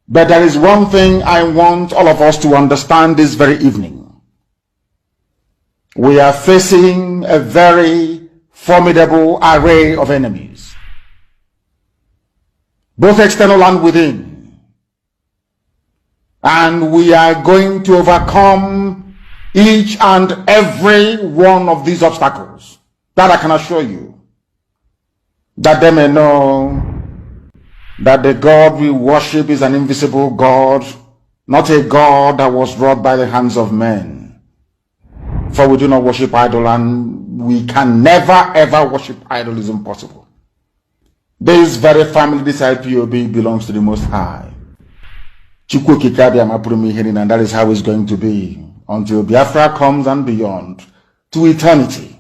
But there is one thing I want all of us to understand this very evening. We are facing a very formidable array of enemies, both external and within. And we are going to overcome each and every one of these obstacles. That I can assure you, that they may know that the God we worship is an invisible God, not a God that was wrought by the hands of men. For we do not worship idol, and we can never ever worship idol. Is impossible. This very family, this IPOB, belongs to the Most High. And that is how it's going to be until Biafra comes and beyond, to eternity.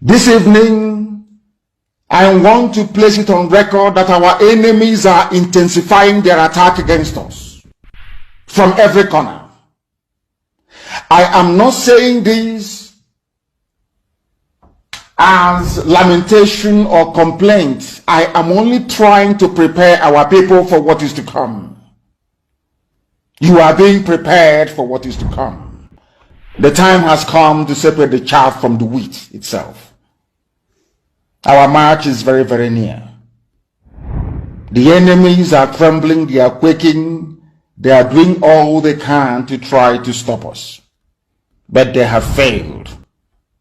This evening, I want to place it on record that our enemies are intensifying their attack against us from every corner. I am not saying this as lamentation or complaint. I am only trying to prepare our people for what is to come. You are being prepared for what is to come. The time has come to separate the chaff from the wheat itself. Our march is very, very near. The enemies are trembling, they are quaking, they are doing all they can to try to stop us. But they have failed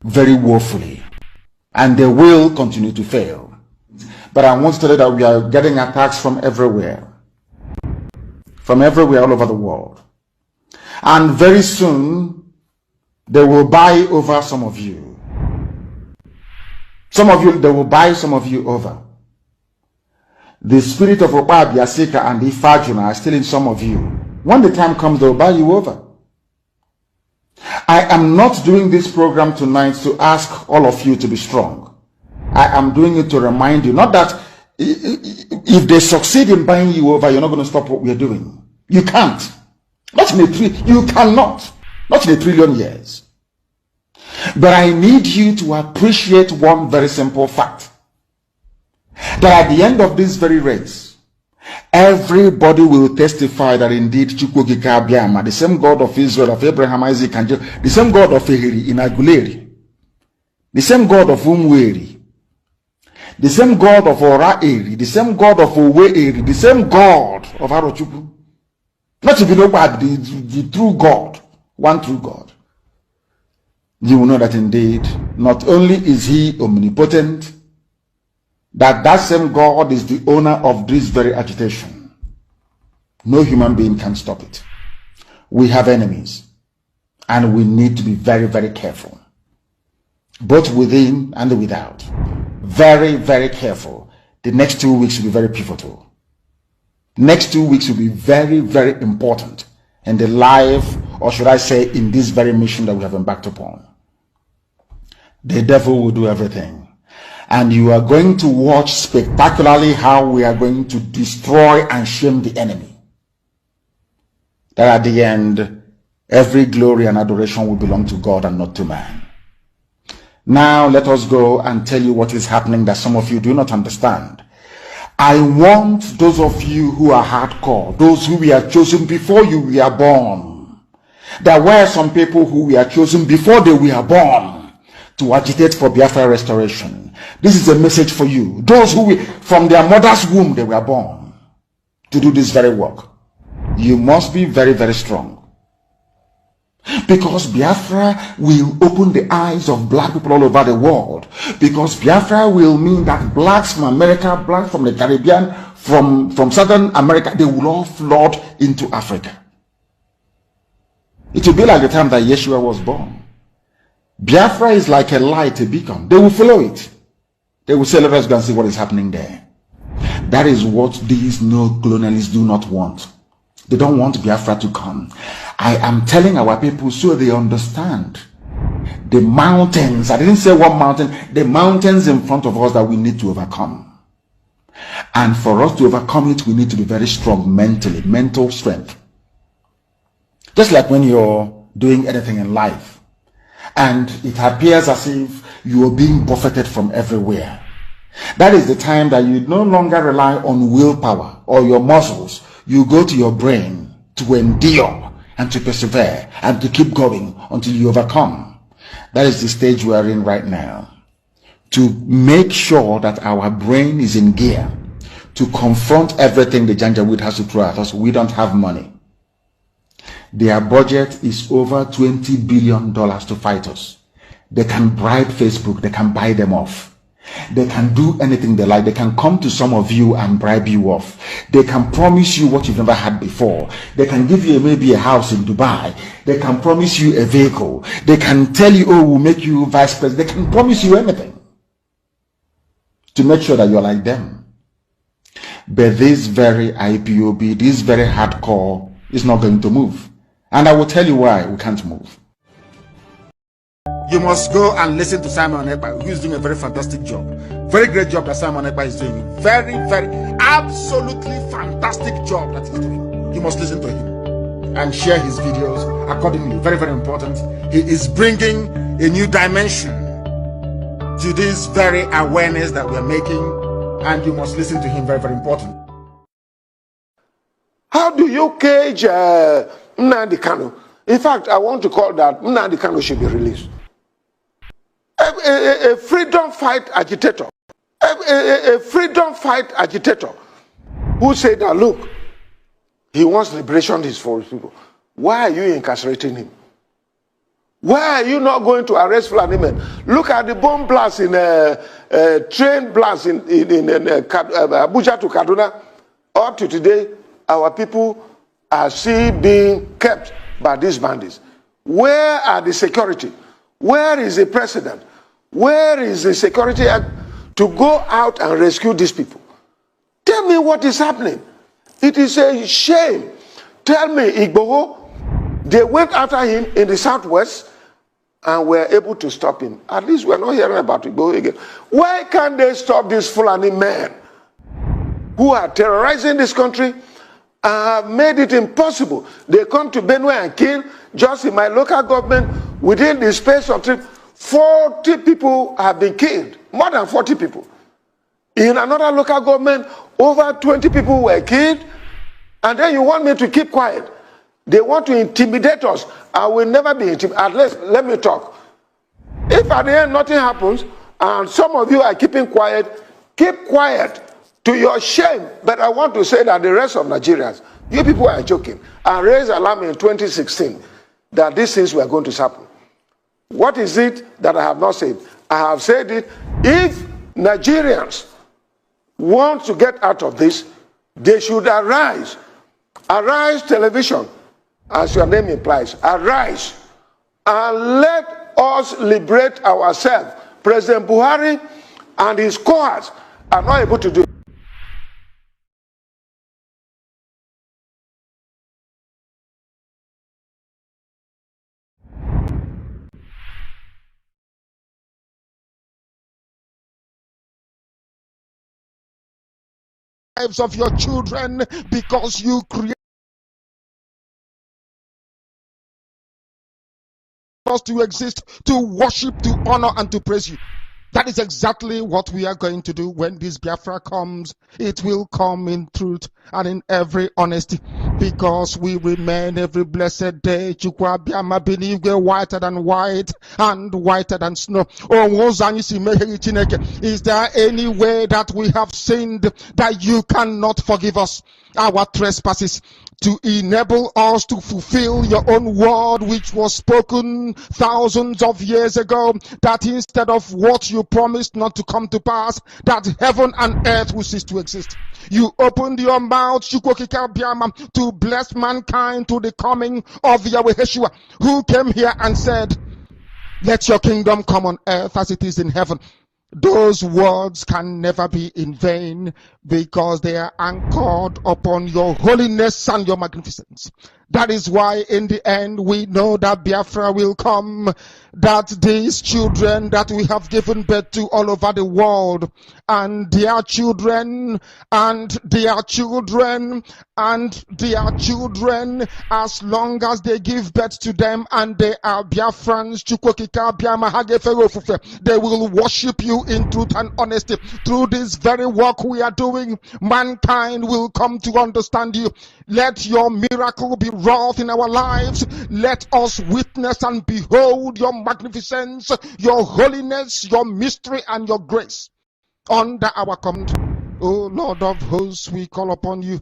very woefully, and they will continue to fail. But I want to tell you that we are getting attacks from everywhere all over the world. And very soon, they will buy over some of you. They will buy some of you over. The spirit of Opa Biasika and Ifajuna are still in some of you. When the time comes, they will buy you over. I am not doing this program tonight to ask all of you to be strong. I am doing it to remind you, not that if they succeed in buying you over, you're not going to stop what we are doing. You can't. You cannot. Not in a trillion years. But I need you to appreciate one very simple fact. That at the end of this very race, everybody will testify that indeed Chukwukika Abiyama, the same God of Israel, of Abraham, Isaac, and Jacob, the same God of Ehiri in Aguleri, the same God of Umweri, the same God of Ora Eri, the same God of Owe Eri, the same God of Arochukwu. Not to be nobody, the true God, one true God. You will know that indeed, not only is he omnipotent, that same God is the owner of this very agitation. No human being can stop it. We have enemies, and we need to be very, very careful, both within and without. Very, very careful. The next 2 weeks will be very pivotal. Next 2 weeks will be very, very important in the life, or should I say, in this very mission that we have embarked upon. The devil will do everything. And you are going to watch spectacularly how we are going to destroy and shame the enemy. That at the end, every glory and adoration will belong to God and not to man. Now let us go and tell you what is happening that some of you do not understand. I want those of you who are hardcore, those who were chosen before you were born. There were some people who were chosen before they were born to agitate for Biafra restoration. This is a message for you. Those who from their mother's womb they were born to do this very work. You must be very, very strong. Because Biafra will open the eyes of black people all over the world. Because Biafra will mean that blacks from America, blacks from the Caribbean, from Southern America, they will all flood into Africa. It will be like the time that Yeshua was born. Biafra is like a light, a beacon. They will follow it. They will say, let us go and see what is happening there. That is what these neo-colonialists do not want. They don't want Biafra to come. I am telling our people so they understand. The mountains, I didn't say one mountain, the mountains in front of us that we need to overcome. And for us to overcome it, we need to be very strong mentally, mental strength. Just like when you're doing anything in life, and it appears as if you are being buffeted from everywhere. That is the time that you no longer rely on willpower. or your muscles. You go to your brain to endure and to persevere and to keep going until you overcome. That is the stage we are in right now. To make sure that our brain is in gear to confront everything the Janjaweed has to throw at us. We don't have money. Their budget is over $20 billion to fight us. They can bribe Facebook. They can buy them off. They can do anything they like. They can come to some of you and bribe you off. They can promise you what you've never had before. They can give you maybe a house in Dubai. They can promise you a vehicle. They can tell you, oh, we'll make you vice president. They can promise you anything to make sure that you're like them. But this very IPOB, this very hardcore is not going to move. And I will tell you why we can't move. You must go and listen to Simon Ekpa, who is doing a very fantastic job. Very great job that Simon Ekpa is doing. Very, absolutely fantastic job that he's doing. You must listen to him and share his videos accordingly. Very, very important. He is bringing a new dimension to this very awareness that we're making. And you must listen to him. Very, very important. How do you cage Nnamdi Kanu? In fact, I want to call that Nnamdi Kanu should be released. A freedom fight agitator. A freedom fight agitator who said that, look, he wants liberation for his people. Why are you incarcerating him? Why are you not going to arrest Fulani men? Look at the bomb blast in train blast in Abuja to Kaduna. Up to today, our people are still being kept by these bandits. Where are the security? Where is the president? Where is the security act to go out and rescue these people? Tell me what is happening. It is a shame. Tell me, Igboho, they went after him in the southwest and were able to stop him. At least we're not hearing about Igboho again. Why can't they stop these Fulani men who are terrorizing this country and have made it impossible? They come to Benue and kill. Just in my local government, within the space of 40 people have been killed. More than 40 people. In another local government, over 20 people were killed. And then you want me to keep quiet. They want to intimidate us. I will never be intimidated. At least, let me talk. If at the end nothing happens, and some of you are keeping quiet, keep quiet to your shame. But I want to say that the rest of Nigerians, you people are joking. I raised alarm in 2016 that these things were going to happen. What is it that I have not said? I have said it. If Nigerians want to get out of this, they should arise. Arise television, as your name implies. Arise and let us liberate ourselves. President Buhari and his cohorts are not able to do it. Lives of your children because you create us to exist, to worship, to honor, and to praise you. That is exactly what we are going to do when this Biafra comes. It will come in truth and in every honesty, because we remain every blessed day. Chukwabiama believe we're whiter than white and whiter than snow. Is there any way that we have sinned that you cannot forgive us our trespasses, to enable us to fulfill your own word which was spoken thousands of years ago, that instead of what you promised not to come to pass, that heaven and earth will cease to exist? You opened your mouth to bless mankind to the coming of Yahweh Yeshua, who came here and said, let your kingdom come on earth as it is in heaven. Those words can never be in vain, because they are anchored upon your holiness and your magnificence. That is why in the end we know that Biafra will come, that these children that we have given birth to all over the world, and their children, and their children, and their children, as long as they give birth to them and they are Biafrans, they will worship you in truth and honesty. Through this very work we are doing, mankind will come to understand you. Let your miracle be wrought in our lives. Let us witness and behold your magnificence, your holiness, your mystery, and your grace under our command. O Lord of hosts, we call upon you.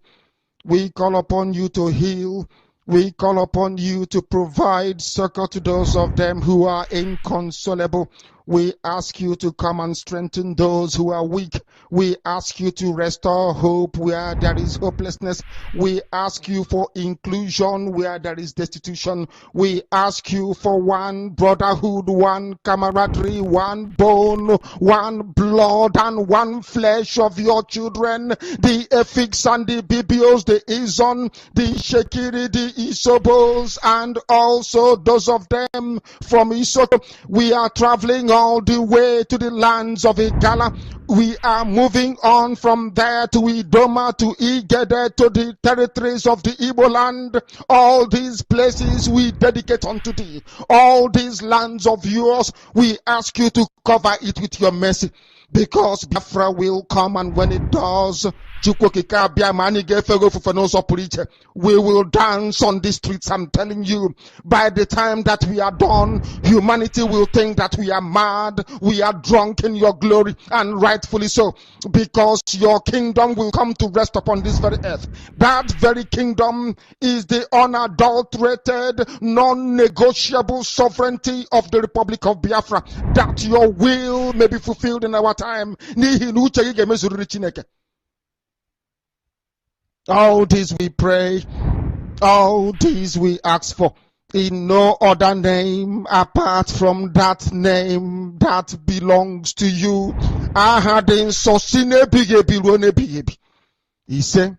We call upon you to heal. We call upon you to provide succor to those of them who are inconsolable. We ask you to come and strengthen those who are weak. We ask you to restore hope where there is hopelessness. We ask you for inclusion where there is destitution. We ask you for one brotherhood, one camaraderie, one bone, one blood, and one flesh of your children. The Efiks and the Bibios, the Izon, the Shekiri, the Isobos, and also those of them from Isoko. We are traveling all the way to the lands of Igala. We are moving on from there to Idoma, to Igede, to the territories of the Igbo land. All these places we dedicate unto thee. All these lands of yours, we ask you to cover it with your mercy. Because Biafra will come, and when it does, we will dance on the streets. I'm telling you, by the time that we are done, humanity will think that we are mad, we are drunk in your glory, and rightfully so, because your kingdom will come to rest upon this very earth. That very kingdom is the unadulterated, non-negotiable sovereignty of the Republic of Biafra, that your will may be fulfilled in our time. All this we pray, all this we ask for, in no other name apart from that name that belongs to you. He said,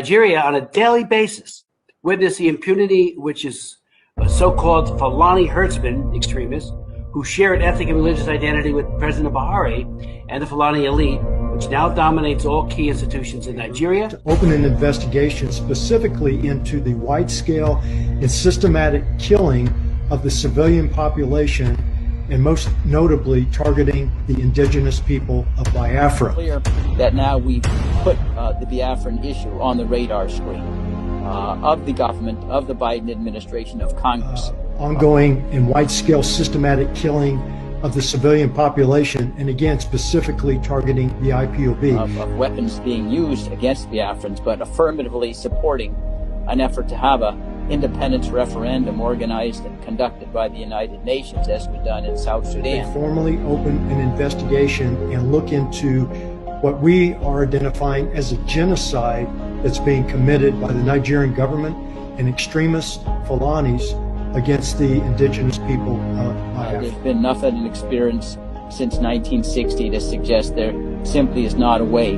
Nigeria on a daily basis witness the impunity which is so-called Fulani herdsmen extremists who share an ethnic and religious identity with President Buhari and the Fulani elite, which now dominates all key institutions in Nigeria. To open an investigation specifically into the wide-scale and systematic killing of the civilian population, and most notably targeting the indigenous people of Biafra. Clear that now we've put the Biafran issue on the radar screen of the government, of the Biden administration, of Congress. Ongoing and wide-scale systematic killing of the civilian population, and again specifically targeting the IPOB. Of weapons being used against Biafrans, but affirmatively supporting an effort to have a independence referendum organized and conducted by the United Nations, as we've done in South Sudan. They formally open an investigation and look into what we are identifying as a genocide that's being committed by the Nigerian government and extremist Fulanis against the indigenous people of Biafra. There's been nothing in experience since 1960 to suggest there simply is not a way,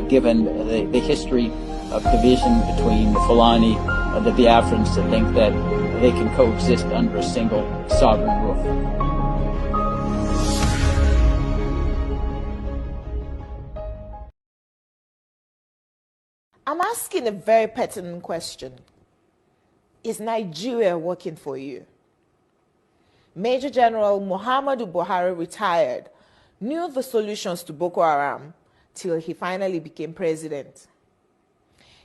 given the history of division between the Fulani and the Biafrans, to think that they can coexist under a single sovereign roof. I'm asking a very pertinent question. Is Nigeria working for you? Major General Muhammadu Buhari, retired, knew the solutions to Boko Haram till he finally became president.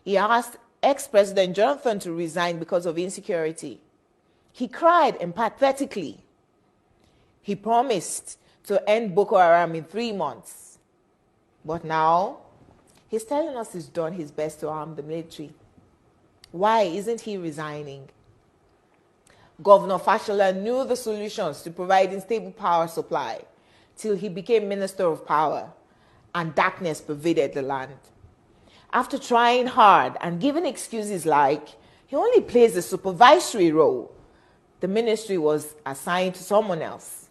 He asked ex-President Jonathan to resign because of insecurity. He cried empathetically. He promised to end Boko Haram in 3 months. But now, he's telling us he's done his best to arm the military. Why isn't he resigning? Governor Fashola knew the solutions to providing stable power supply till he became Minister of Power, and darkness pervaded the land. After trying hard and giving excuses like he only plays a supervisory role, the ministry was assigned to someone else.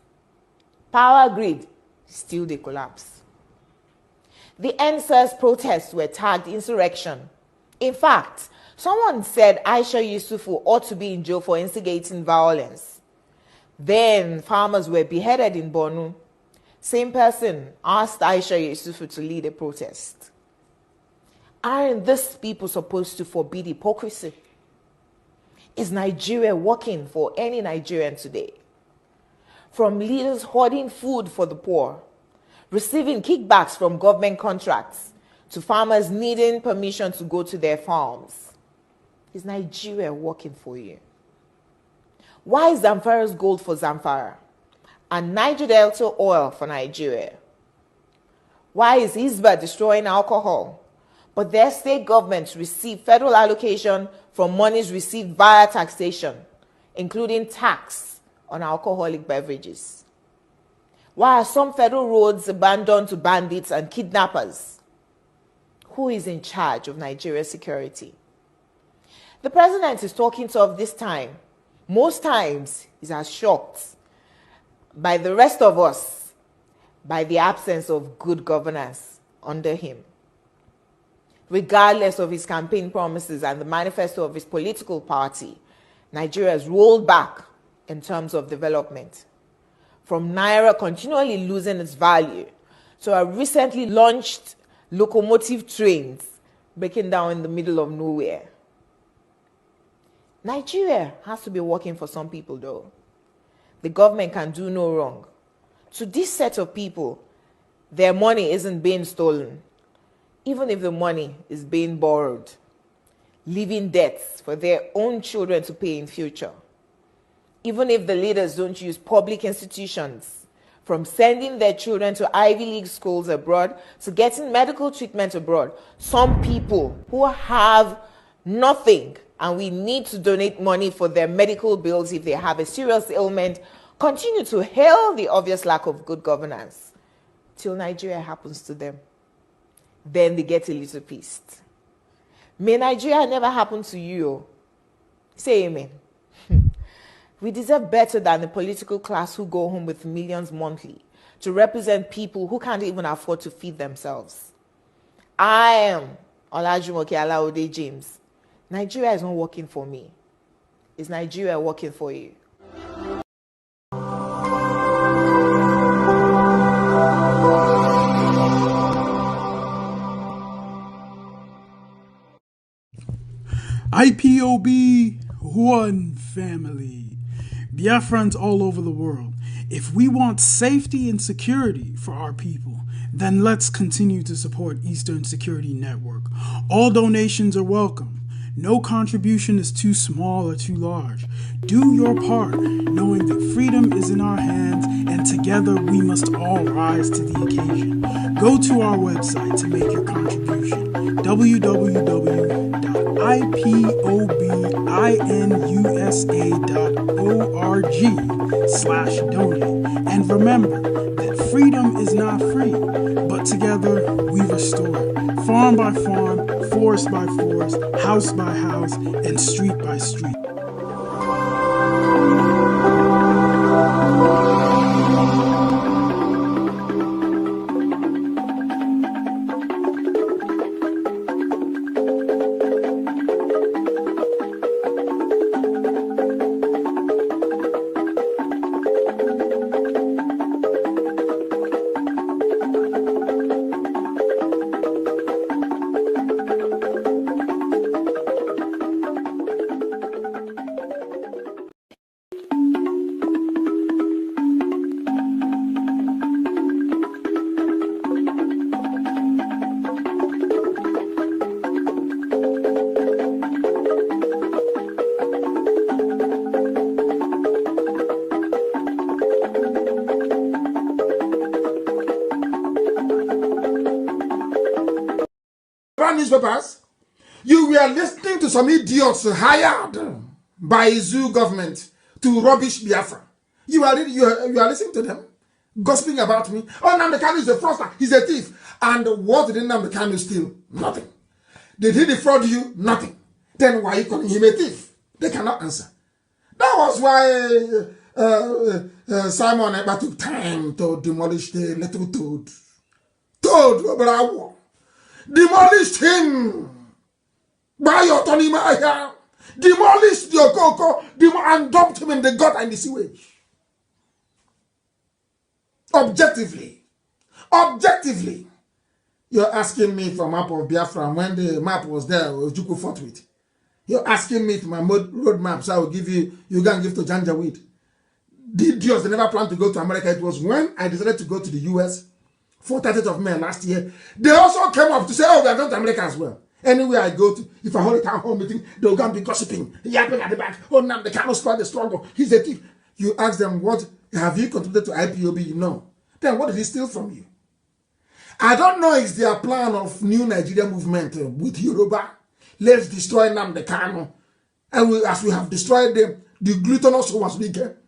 Power grid, still they collapse. The NSAS protests were tagged insurrection. In fact, someone said Aisha Yusufu ought to be in jail for instigating violence. Then farmers were beheaded in Borno. Same person asked Aisha Yusufu to lead a protest. Aren't these people supposed to forbid hypocrisy? Is Nigeria working for any Nigerian today? From leaders hoarding food for the poor, receiving kickbacks from government contracts, to farmers needing permission to go to their farms. Is Nigeria working for you? Why is Zamfara's gold for Zamfara and Niger Delta oil for Nigeria? Why is Hisba destroying alcohol, but their state governments receive federal allocation from monies received via taxation, including tax on alcoholic beverages? Why are some federal roads abandoned to bandits and kidnappers? Who is in charge of Nigeria's security? The president is talking tough this time. Most times, he's as shocked by the rest of us by the absence of good governance under him. Regardless of his campaign promises and the manifesto of his political party, Nigeria has rolled back in terms of development. From Naira continually losing its value to our recently launched locomotive trains breaking down in the middle of nowhere. Nigeria has to be working for some people, though. The government can do no wrong. To this set of people, their money isn't being stolen, even if the money is being borrowed, leaving debts for their own children to pay in future. Even if the leaders don't use public institutions, from sending their children to Ivy League schools abroad to getting medical treatment abroad, some people who have nothing and we need to donate money for their medical bills if they have a serious ailment, continue to hail the obvious lack of good governance till Nigeria happens to them. Then they get a little pissed. May Nigeria never happen to you. Say amen. We deserve better than the political class who go home with millions monthly to represent people who can't even afford to feed themselves. I am Olajumoke Alaode James, Nigeria is not working for me. Is Nigeria working for you? IPOB, one family. Biafrans all over the world. If we want safety and security for our people, then let's continue to support Eastern Security Network. All donations are welcome. No contribution is too small or too large. Do your part, knowing that freedom is in our hands, and together we must all rise to the occasion. Go to our website to make your contribution, www.ipobinUSA.org/donate. And remember that freedom is not free, but together we restore it. Farm by farm, forest by forest, house by house, and street by street. Newspapers, you were listening to some idiots hired by zoo government to rubbish Biafra. You are listening to them, gossiping about me. Oh, Nnamdi Kanu is a fraudster, he's a thief. And what did Nnamdi Kanu steal? Nothing. Did he defraud you? Nothing. Then why are you calling him a thief? They cannot answer. That was why Simon Ekpa took time to demolish the little toad. Bravo. Demolished him by your Tony Maya. Demolished your Coco and dumped him in the gutter and the sewage. Objectively, you're asking me for a map of Biafra. When the map was there, Ojukwu fought with. You're asking me for my road map, so I will give you. You can give to Janjaweed. The idiots, they never planned to go to America. It was when I decided to go to the US. 30th of May last year, they also came up to say, oh, we are going to America as well. Anywhere I go to, if I hold a town hall meeting, they'll go and be gossiping, yapping at the back. Oh, Nnamdi Kanu spoiled the struggle. He's a thief. You ask them, what have you contributed to IPOB? No. Then what did he steal from you? I don't know if their plan of new Nigeria movement with Yoruba. Let's destroy Nnamdi Kanu. And as we have destroyed them, the glutinous was bigger.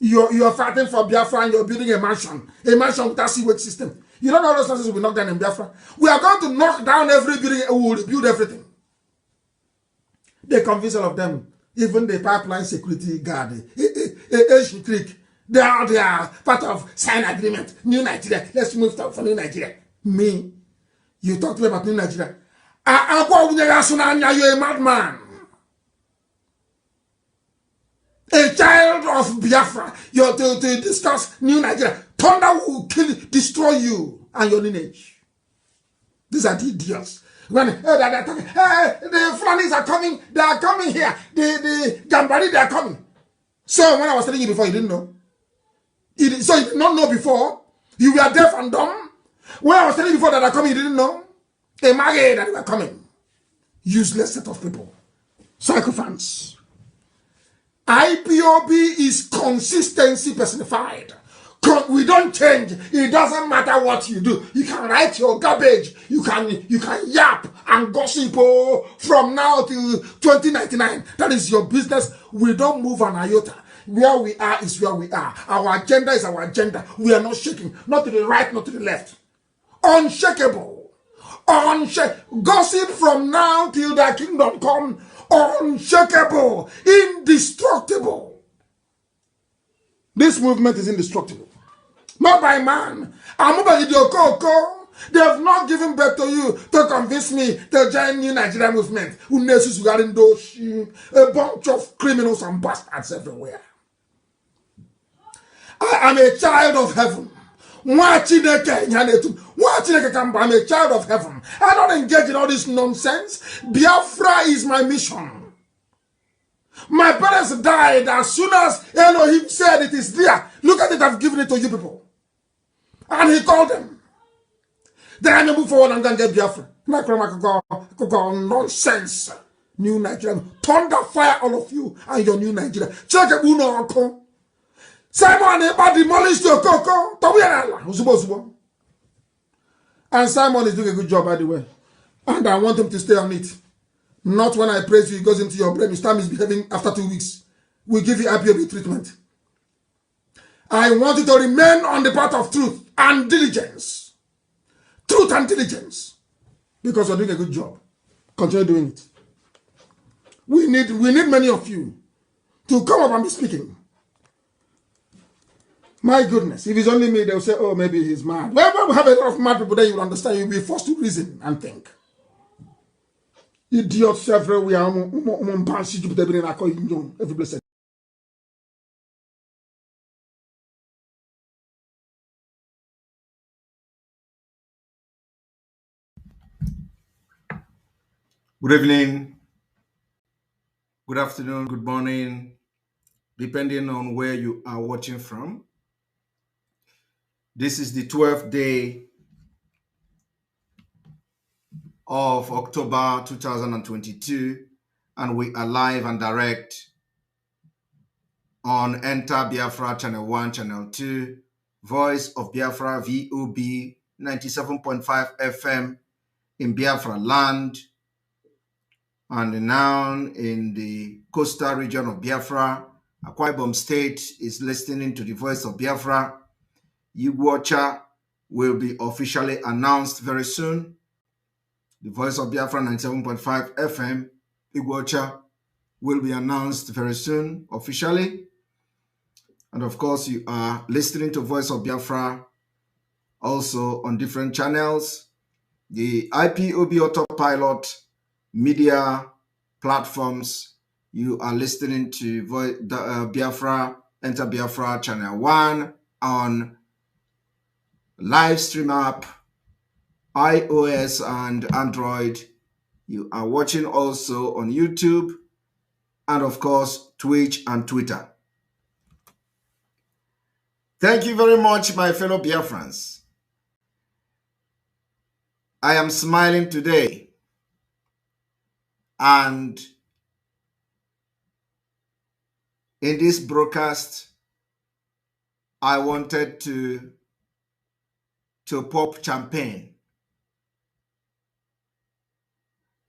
You're fighting for Biafra and you're building a mansion without sewage system. You don't know those houses we knock down in Biafra. We are going to knock down every building and we will rebuild everything. They convince all of them, even the pipeline security guard, Asian Creek, they are part of sign agreement. New Nigeria, let's move for New Nigeria. Me, you talk to me about New Nigeria. You're a madman. A child of Biafra, you're to discuss New Nigeria. Thunder will destroy you and your lineage. These are the idiots. When they're talking, hey, the Fulanis are coming, they are coming here. The Gambari, they are coming. So when I was telling you before, you didn't know. So you did not know before. You were deaf and dumb. When I was telling you before that they are coming, you didn't know. They married that they were coming. Useless set of people. Psychophants. IPOB is consistency personified. We don't change. It doesn't matter what you do. You can write your garbage. You can yap and gossip from now till 2099. That is your business. We don't move an iota. Where we are is where we are. Our agenda is our agenda. We are not shaking. Not to the right, not to the left. Unshakable. Gossip from now till the kingdom come. Unshakable, indestructible. This movement is indestructible. Not by man. I'm not by Idiokoko. They have not given birth to you to convince me to join New Nigeria movement. A bunch of criminals and bastards everywhere. I am a child of heaven. I'm a child of heaven. I don't engage in all this nonsense. Biafra is my mission. My parents died as soon as Elohim said it is there. Look at it, I've given it to you people. And he called them. Then I move forward and then get Biafra. Nonsense. New Nigeria. Thunder fire all of you and your new Nigeria. Check it, Uno Uncle. Simon demolished your coco. And Simon is doing a good job, by the way. And I want him to stay on it. Not when I praise you, it goes into your brain. You start misbehaving after 2 weeks. We give you IPOB treatment. I want you to remain on the path of truth and diligence. Truth and diligence. Because you're doing a good job. Continue doing it. We need many of you to come up and be speaking. My goodness, if it's only me, they'll say, oh, maybe he's mad. Well, we have a lot of mad people, then you'll understand. You'll be forced to reason and think. Idiots everywhere. Every blessed. Good evening, good afternoon, good morning, depending on where you are watching from. This is the 12th day of October 2022, and we are live and direct on Enter Biafra Channel 1, Channel 2, Voice of Biafra VOB 97.5 FM in Biafra land, and now in the coastal region of Biafra. Akwa Ibom State is listening to the Voice of Biafra. Iguacha will be officially announced very soon. The Voice of Biafra 97.5 FM, Iguacha, will be announced very soon officially. And of course, you are listening to Voice of Biafra also on different channels. The IPOB Autopilot media platforms, you are listening to Biafra, Enter Biafra Channel 1 on live stream app, iOS and Android. You are watching also on YouTube and of course Twitch and Twitter. Thank you very much, my fellow Biafrans. I am smiling today, and in this broadcast I wanted to pop champagne.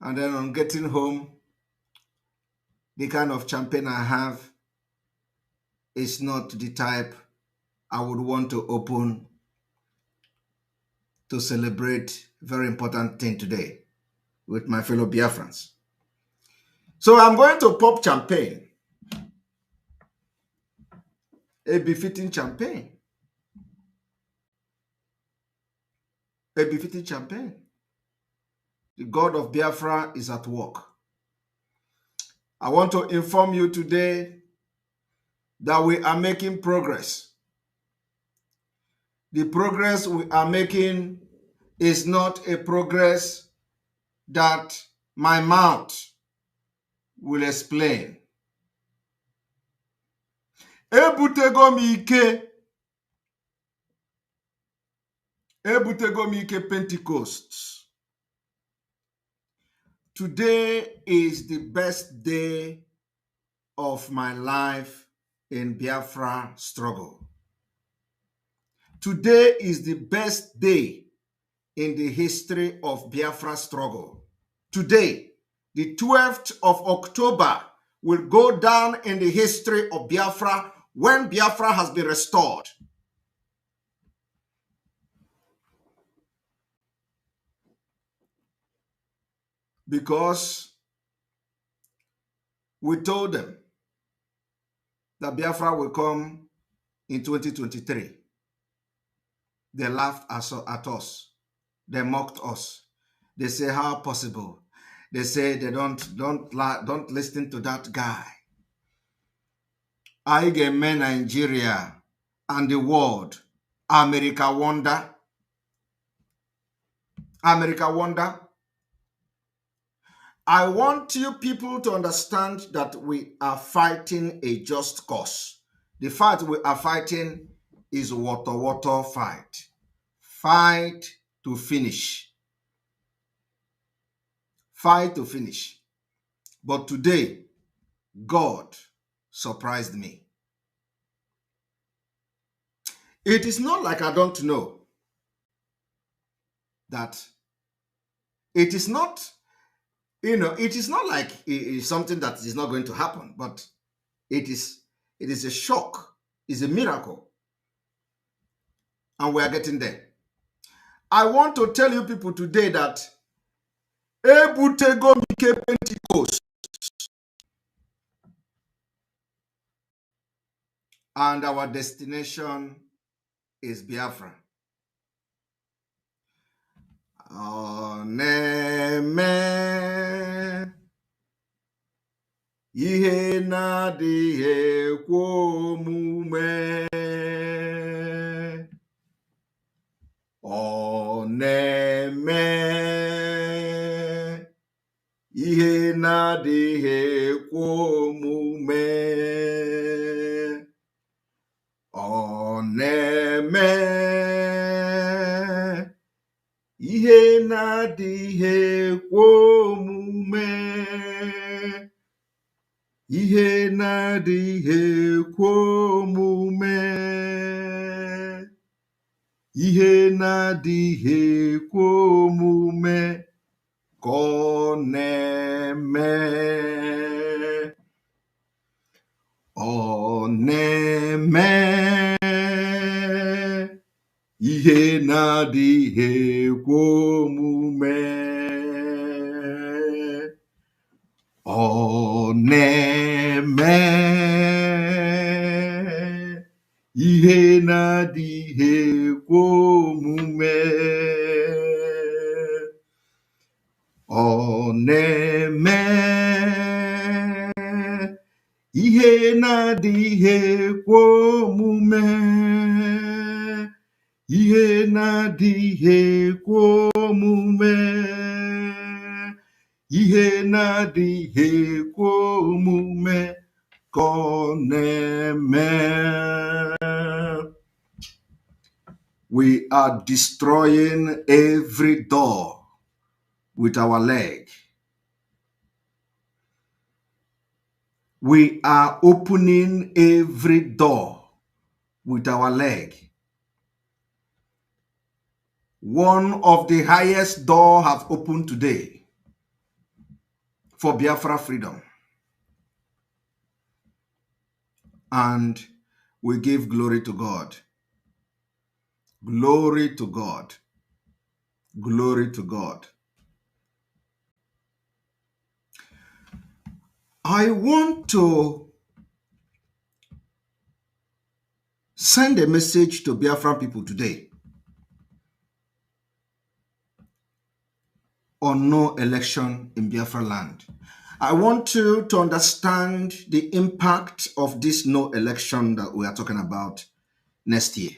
And then on getting home, the kind of champagne I have is not the type I would want to open to celebrate a very important thing today with my fellow Biafrans. So I'm going to pop champagne, a befitting champagne. A befitting champagne. The God of Biafra is at work. I want to inform you today that we are making progress. The progress we are making is not a progress that my mouth will explain. Ebutego mi ike Pentecost. Today is the best day of my life in Biafra struggle. Today is the best day in the history of Biafra struggle. Today, the 12th of October, will go down in the history of Biafra when Biafra has been restored. Because we told them that Biafra will come in 2023. They laughed at us. They mocked us. They say, how possible? They say they don't listen to that guy. I get men Nigeria and the world. America wonder. America wonder. I want you people to understand that we are fighting a just cause. The fight we are fighting is water fight. Fight to finish. Fight to finish. But today, God surprised me. It is not like I don't know that it is not, it is not like it is something that is not going to happen, but it is a shock, it's a miracle. And we are getting there. I want to tell you people today that Ebutego Mike Pentecost and our destination is Biafra. Oneme ihe na-adịghị ekwe omume. Oneme ihe na-adịghị ekwe omume. Oneme ihe na-adịghị ekwe omume. Ihe na-adịghị ekwe omume. Ihe na-adịghị ekwe omume ka ọ na-eme. Ọ na-eme ihe na-adịghị ekwe omume. Ọ na-eme ihe na-adịghị ekwe omume. Ọ na-eme ihe na-adịghị ekwe omume. Ihe na-adịghị ekwe omume. Ihe na-adịghị ekwe omume ka ọ na-eme. We are destroying every door with our leg. We are opening every door with our leg. One of the highest doors have opened today for Biafra freedom. And we give glory to God. Glory to God. Glory to God. I want to send a message to Biafran people today on no election in Biafra land. I want you to understand the impact of this no election that we are talking about next year.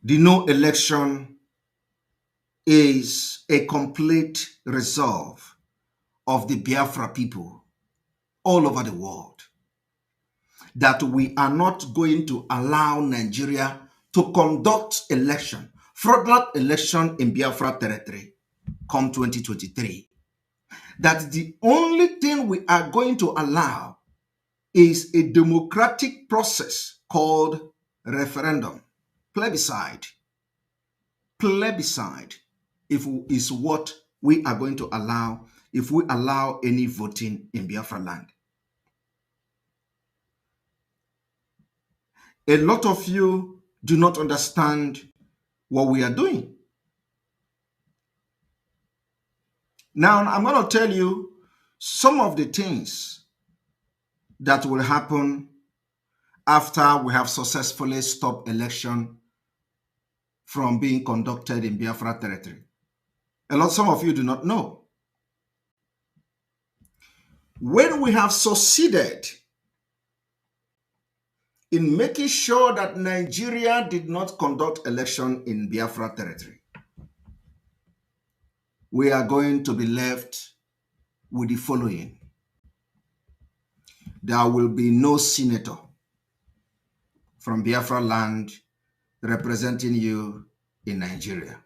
The no election is a complete resolve of the Biafra people all over the world that we are not going to allow Nigeria to conduct election, fraudulent election in Biafra territory come 2023. That the only thing we are going to allow is a democratic process called referendum, plebiscite. Plebiscite is what we are going to allow if we allow any voting in Biafra land. A lot of you do not understand what we are doing. Now, I'm going to tell you some of the things that will happen after we have successfully stopped election from being conducted in Biafra territory. Some of you do not know. When we have succeeded in making sure that Nigeria did not conduct election in Biafra territory, we are going to be left with the following. There will be no senator from Biafra land representing you in Nigeria.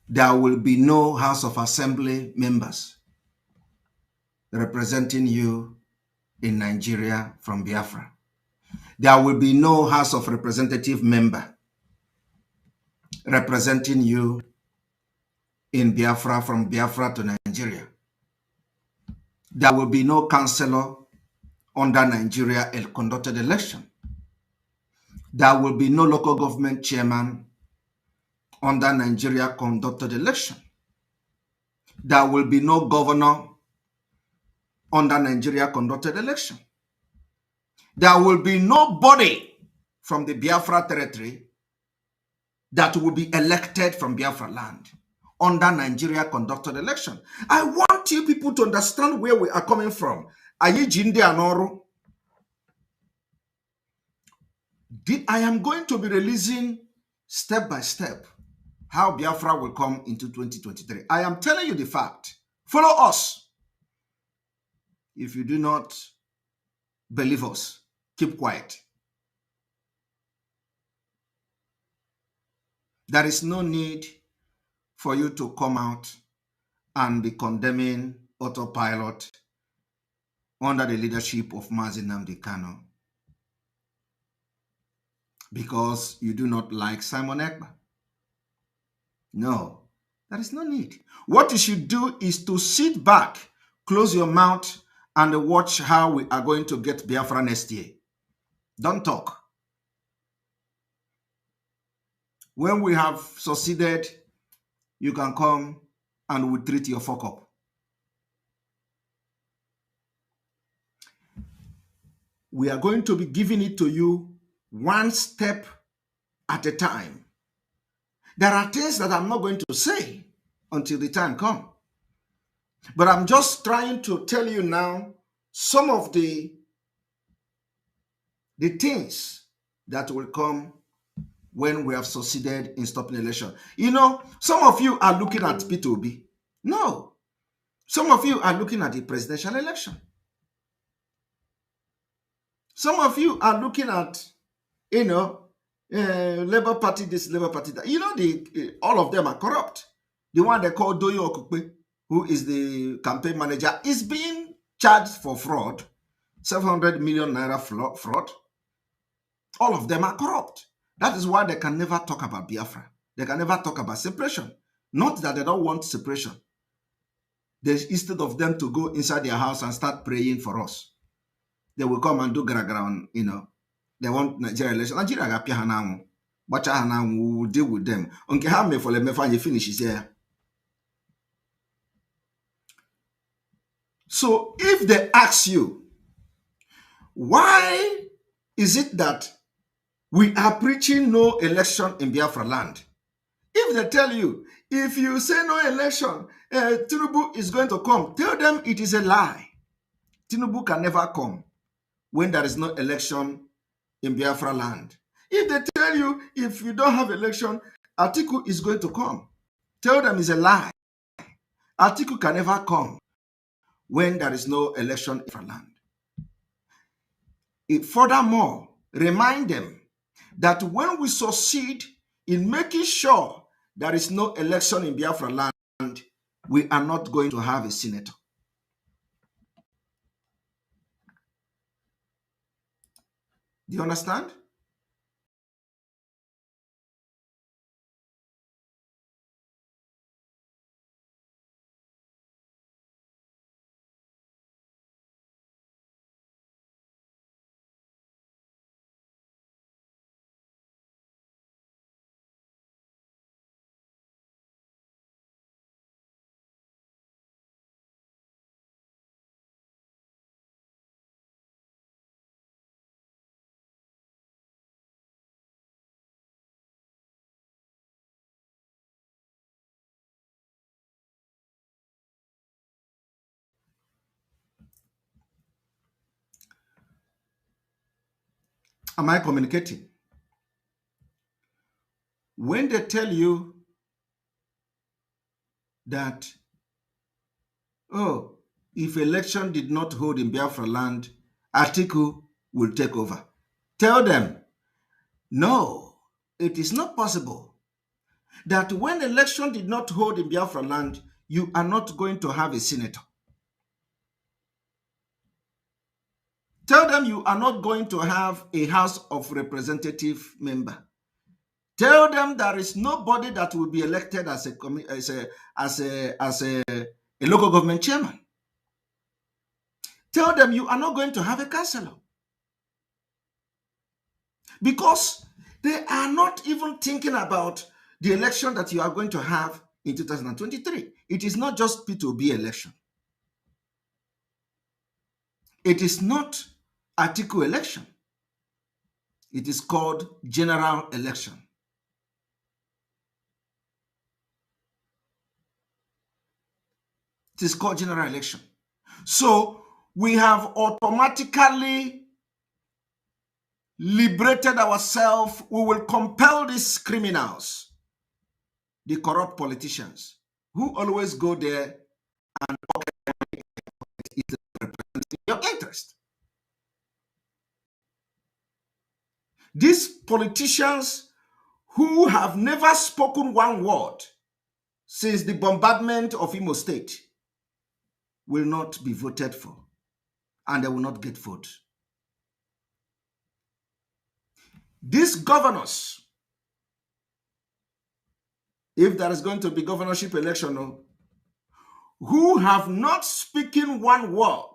There will be no House of Assembly members representing you in Nigeria from Biafra. There will be no House of Representative member representing you in Biafra from Biafra to Nigeria. There will be no councillor under Nigeria conducted election. There will be no local government chairman under Nigeria conducted election. There will be no governor under Nigeria conducted election. There will be nobody from the Biafra territory that will be elected from Biafra land under Nigeria conducted election. I want you people to understand where we are coming from. Ayi Jinde Anoru. I am going to be releasing step by step how Biafra will come into 2023. I am telling you the fact. Follow us. If you do not believe us, keep quiet. There is no need for you to come out and be condemning autopilot under the leadership of Mazi Nnamdi Kanu because you do not like Simon Ekpa. No, there is no need. What you should do is to sit back, close your mouth, and watch how we are going to get Biafra next year. Don't talk. When we have succeeded, you can come and we'll treat your fuck up. We are going to be giving it to you one step at a time. There are things that I'm not going to say until the time comes. But I'm just trying to tell you now some of the things that will come when we have succeeded in stopping election. You know, some of you are looking at P2B. No. Some of you are looking at the presidential election. Some of you are looking at, Labour Party this, Labour Party that. You know, all of them are corrupt. The one they call Doyo Okupe, who is the campaign manager, is being charged for fraud, 700 million naira fraud. All of them are corrupt. That is why they can never talk about Biafra. They can never talk about separation. Not that they don't want separation. Instead of them to go inside their house and start praying for us, they will come and do gragra, they want Nigeria election. Nigeria ga pia hanamu. Bacha hanamu, we will deal with them. Unke ha me for le me finish is here. So if they ask you, why is it that we are preaching no election in Biafra land? If they tell you, if you say no election, Tinubu is going to come, tell them it is a lie. Tinubu can never come when there is no election in Biafra land. If they tell you, if you don't have election, Atiku is going to come, tell them it's a lie. Atiku can never come when there is no election in Biafra land. Furthermore, remind them that when we succeed in making sure there is no election in Biafra land, we are not going to have a senator. Do you understand? Am I communicating? When they tell you that, oh, if election did not hold in Biafra land, Atiku will take over. Tell them, no, it is not possible that when election did not hold in Biafra land, you are not going to have a senator. Tell them you are not going to have a House of Representative member. Tell them there is nobody that will be elected as a local government chairman. Tell them you are not going to have a councillor. Because they are not even thinking about the election that you are going to have in 2023. It is not just P2B election. It is not Atiku election. It is called General Election. It is called General Election. So we have automatically liberated ourselves. We will compel these criminals, the corrupt politicians, who always go there and represent your interest. These politicians who have never spoken one word since the bombardment of Imo State will not be voted for, and they will not get vote. These governors, if there is going to be governorship election, who have not spoken one word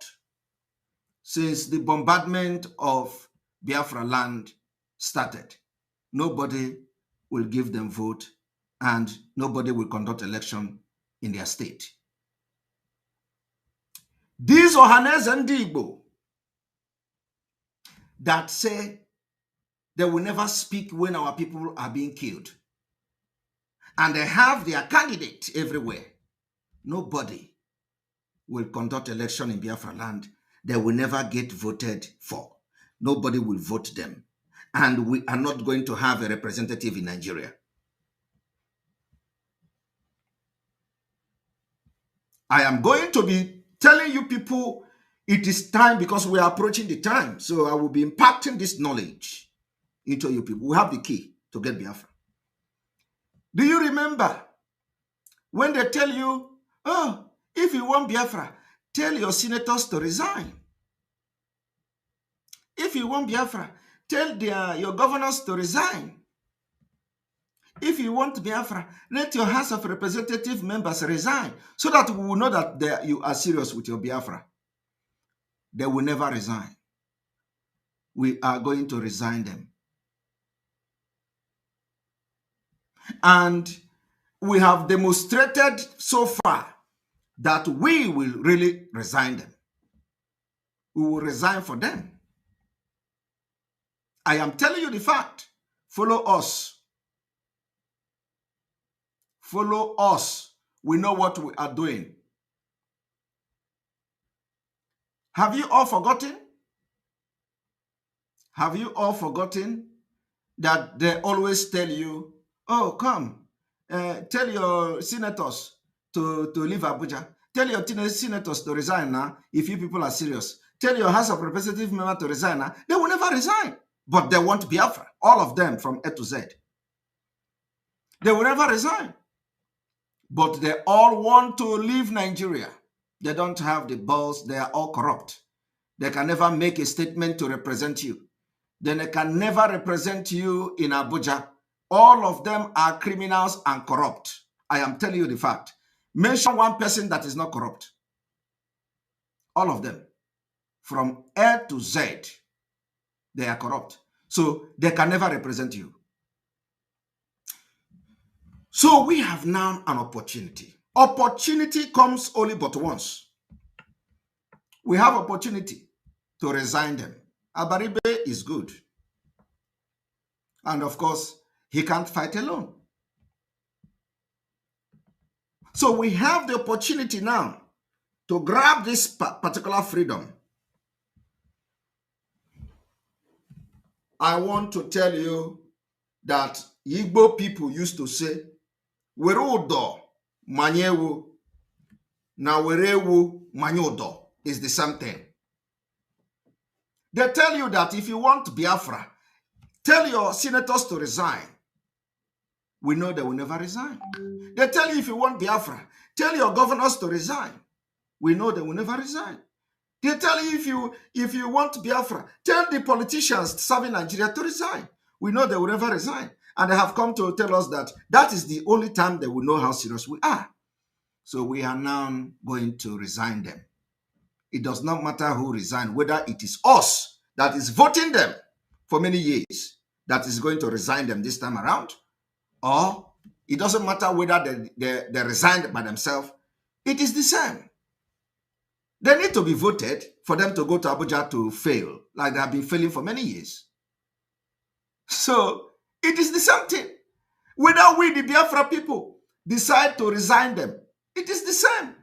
since the bombardment of Biafra land started, nobody will give them vote and nobody will conduct election in their state. These Ohaneze and Igbo that say they will never speak when our people are being killed, and they have their candidate everywhere, nobody will conduct election in Biafra land. They will never get voted for. Nobody will vote them. And we are not going to have a representative in Nigeria. I am going to be telling you people it is time, because we are approaching the time. So I will be impacting this knowledge into you people. We have the key to get Biafra. Do you remember when they tell you, oh, if you want Biafra, tell your senators to resign. If you want Biafra, tell your governors to resign. If you want Biafra, let your House of Representative members resign, so that we will know that you are serious with your Biafra. They will never resign. We are going to resign them. And we have demonstrated so far that we will really resign them. We will resign for them. I am telling you the fact. Follow us. Follow us. We know what we are doing. Have you all forgotten? Have you all forgotten that they always tell you, oh, come, tell your senators to leave Abuja. Tell your senators to resign now if you people are serious. Tell your House of Representative member to resign now. They will never resign. But they want Biafra. All of them from A to Z. They will never resign. But they all want to leave Nigeria. They don't have the balls. They are all corrupt. They can never make a statement to represent you. Then they can never represent you in Abuja. All of them are criminals and corrupt. I am telling you the fact. Mention one person that is not corrupt. All of them. From A to Z, they are corrupt. So they can never represent you. So we have now an opportunity. Opportunity comes only but once. We have opportunity to resign them. Abaribe is good. And of course, he can't fight alone. So we have the opportunity now to grab this particular freedom. I want to tell you that Igbo people used to say, Werudo manyewu na werewu manyudo is the same thing. They tell you that if you want Biafra, tell your senators to resign. We know they will never resign. They tell you if you want Biafra, tell your governors to resign. We know they will never resign. They tell you if you want Biafra, tell the politicians serving Nigeria to resign. We know they will never resign. And they have come to tell us that that is the only time they will know how serious we are. So we are now going to resign them. It does not matter who resign, whether it is us that is voting them for many years that is going to resign them this time around, or it doesn't matter whether they resigned by themselves. It is the same. They need to be voted for them to go to Abuja to fail, like they have been failing for many years. So it is the same thing. Whether we, the Biafra people, decide to resign them, it is the same.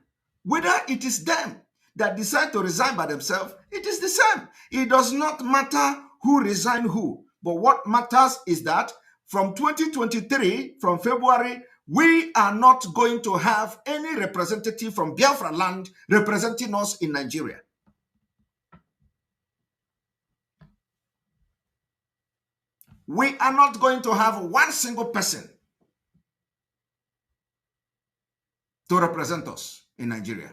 Whether it is them that decide to resign by themselves, it is the same. It does not matter who resigned who. But what matters is that from 2023, from February, we are not going to have any representative from Biafra land representing us in Nigeria. We are not going to have one single person to represent us in Nigeria.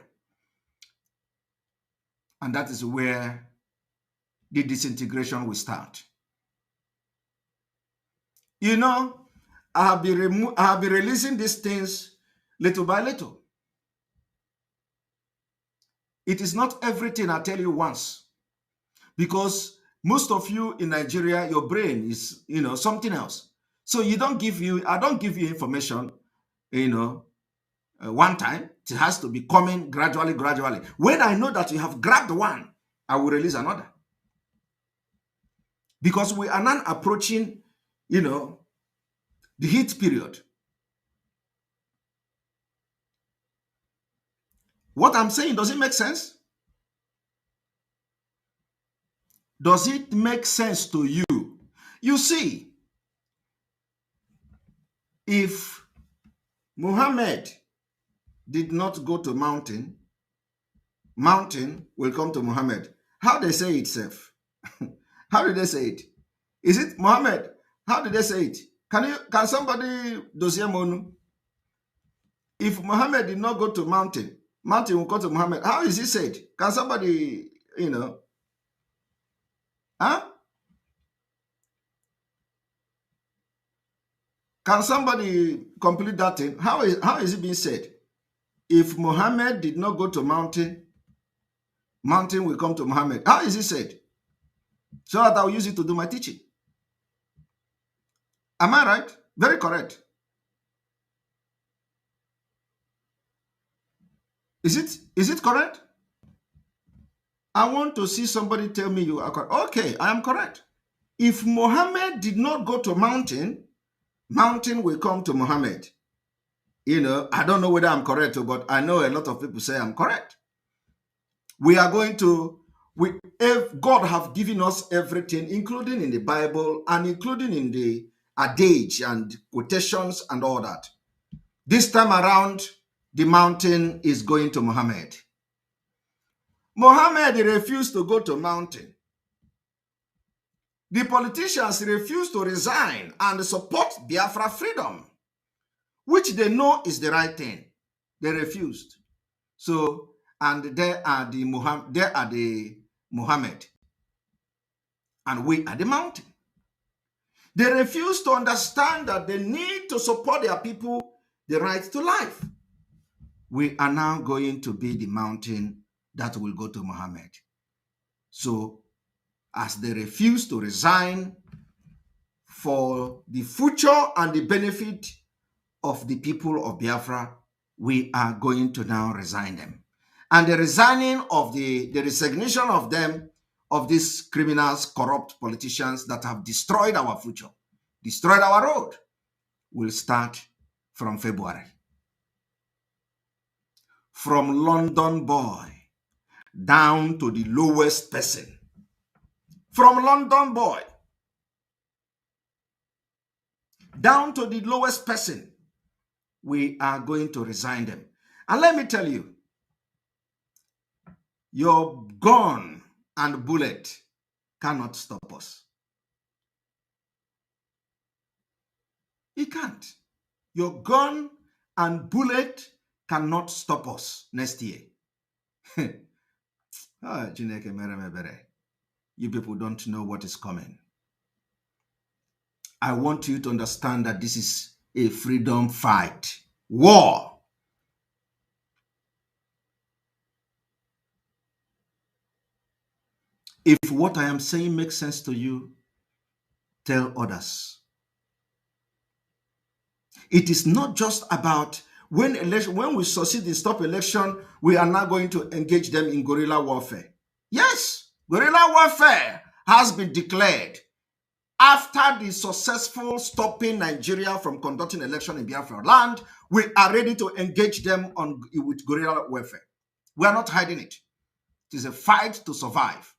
And that is where the disintegration will start. You know, I have been releasing these things little by little. It is not everything I tell you once, because most of you in Nigeria, your brain is, something else. So I don't give you information, one time. It has to be coming gradually. When I know that you have grabbed one, I will release another. Because we are now approaching, the heat period. What I'm saying, does it make sense? Does it make sense to you? You see, if Muhammad did not go to mountain will come to Muhammad. How they say it, Seth? How did they say it? Is it Muhammad? How did they say it? Can somebody dossier monu? If Muhammad did not go to mountain will come to Muhammad. How is it said? Can somebody, huh? Can somebody complete that thing? How is it being said? If Muhammad did not go to mountain will come to Muhammad. How is it said? So that I will use it to do my teaching. Am I right? Very correct. Is it correct? I want to see somebody tell me you are correct. Okay, I am correct. If Muhammad did not go to mountain will come to Muhammad. I don't know whether I'm correct, but I know a lot of people say I'm correct. If God have given us everything, including in the Bible and including in the adage and quotations and all that. This time around, the mountain is going to Muhammad. Muhammad refused to go to mountain. The politicians refused to resign and support Biafra freedom, which they know is the right thing. They refused. So, and there are the Muhammad, and we are the mountain. They refuse to understand that they need to support their people, the right to life. We are now going to be the mountain that will go to Muhammad. So, as they refuse to resign for the future and the benefit of the people of Biafra, we are going to now resign them. And the resigning of the resignation of them, of these criminals, corrupt politicians that have destroyed our future, destroyed our road, will start from February. From London boy down to the lowest person. From London boy down to the lowest person, we are going to resign them. And let me tell you, your gun and bullet cannot stop us. It can't. Your gun and bullet cannot stop us next year. You people don't know what is coming. I want you to understand that this is a freedom fight. War. If what I am saying makes sense to you, tell others. It is not just about when we succeed in stop election, we are now going to engage them in guerrilla warfare. Yes, guerrilla warfare has been declared after the successful stopping Nigeria from conducting election in Biafra land. We are ready to engage them with guerrilla warfare. We are not hiding it. It is a fight to survive.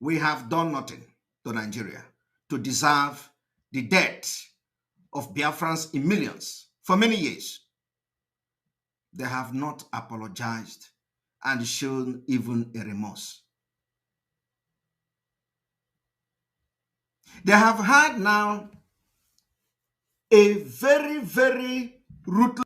We have done nothing to Nigeria to deserve the death of Biafrans in millions for many years. They have not apologized and shown even a remorse. They have had now a very, very ruthless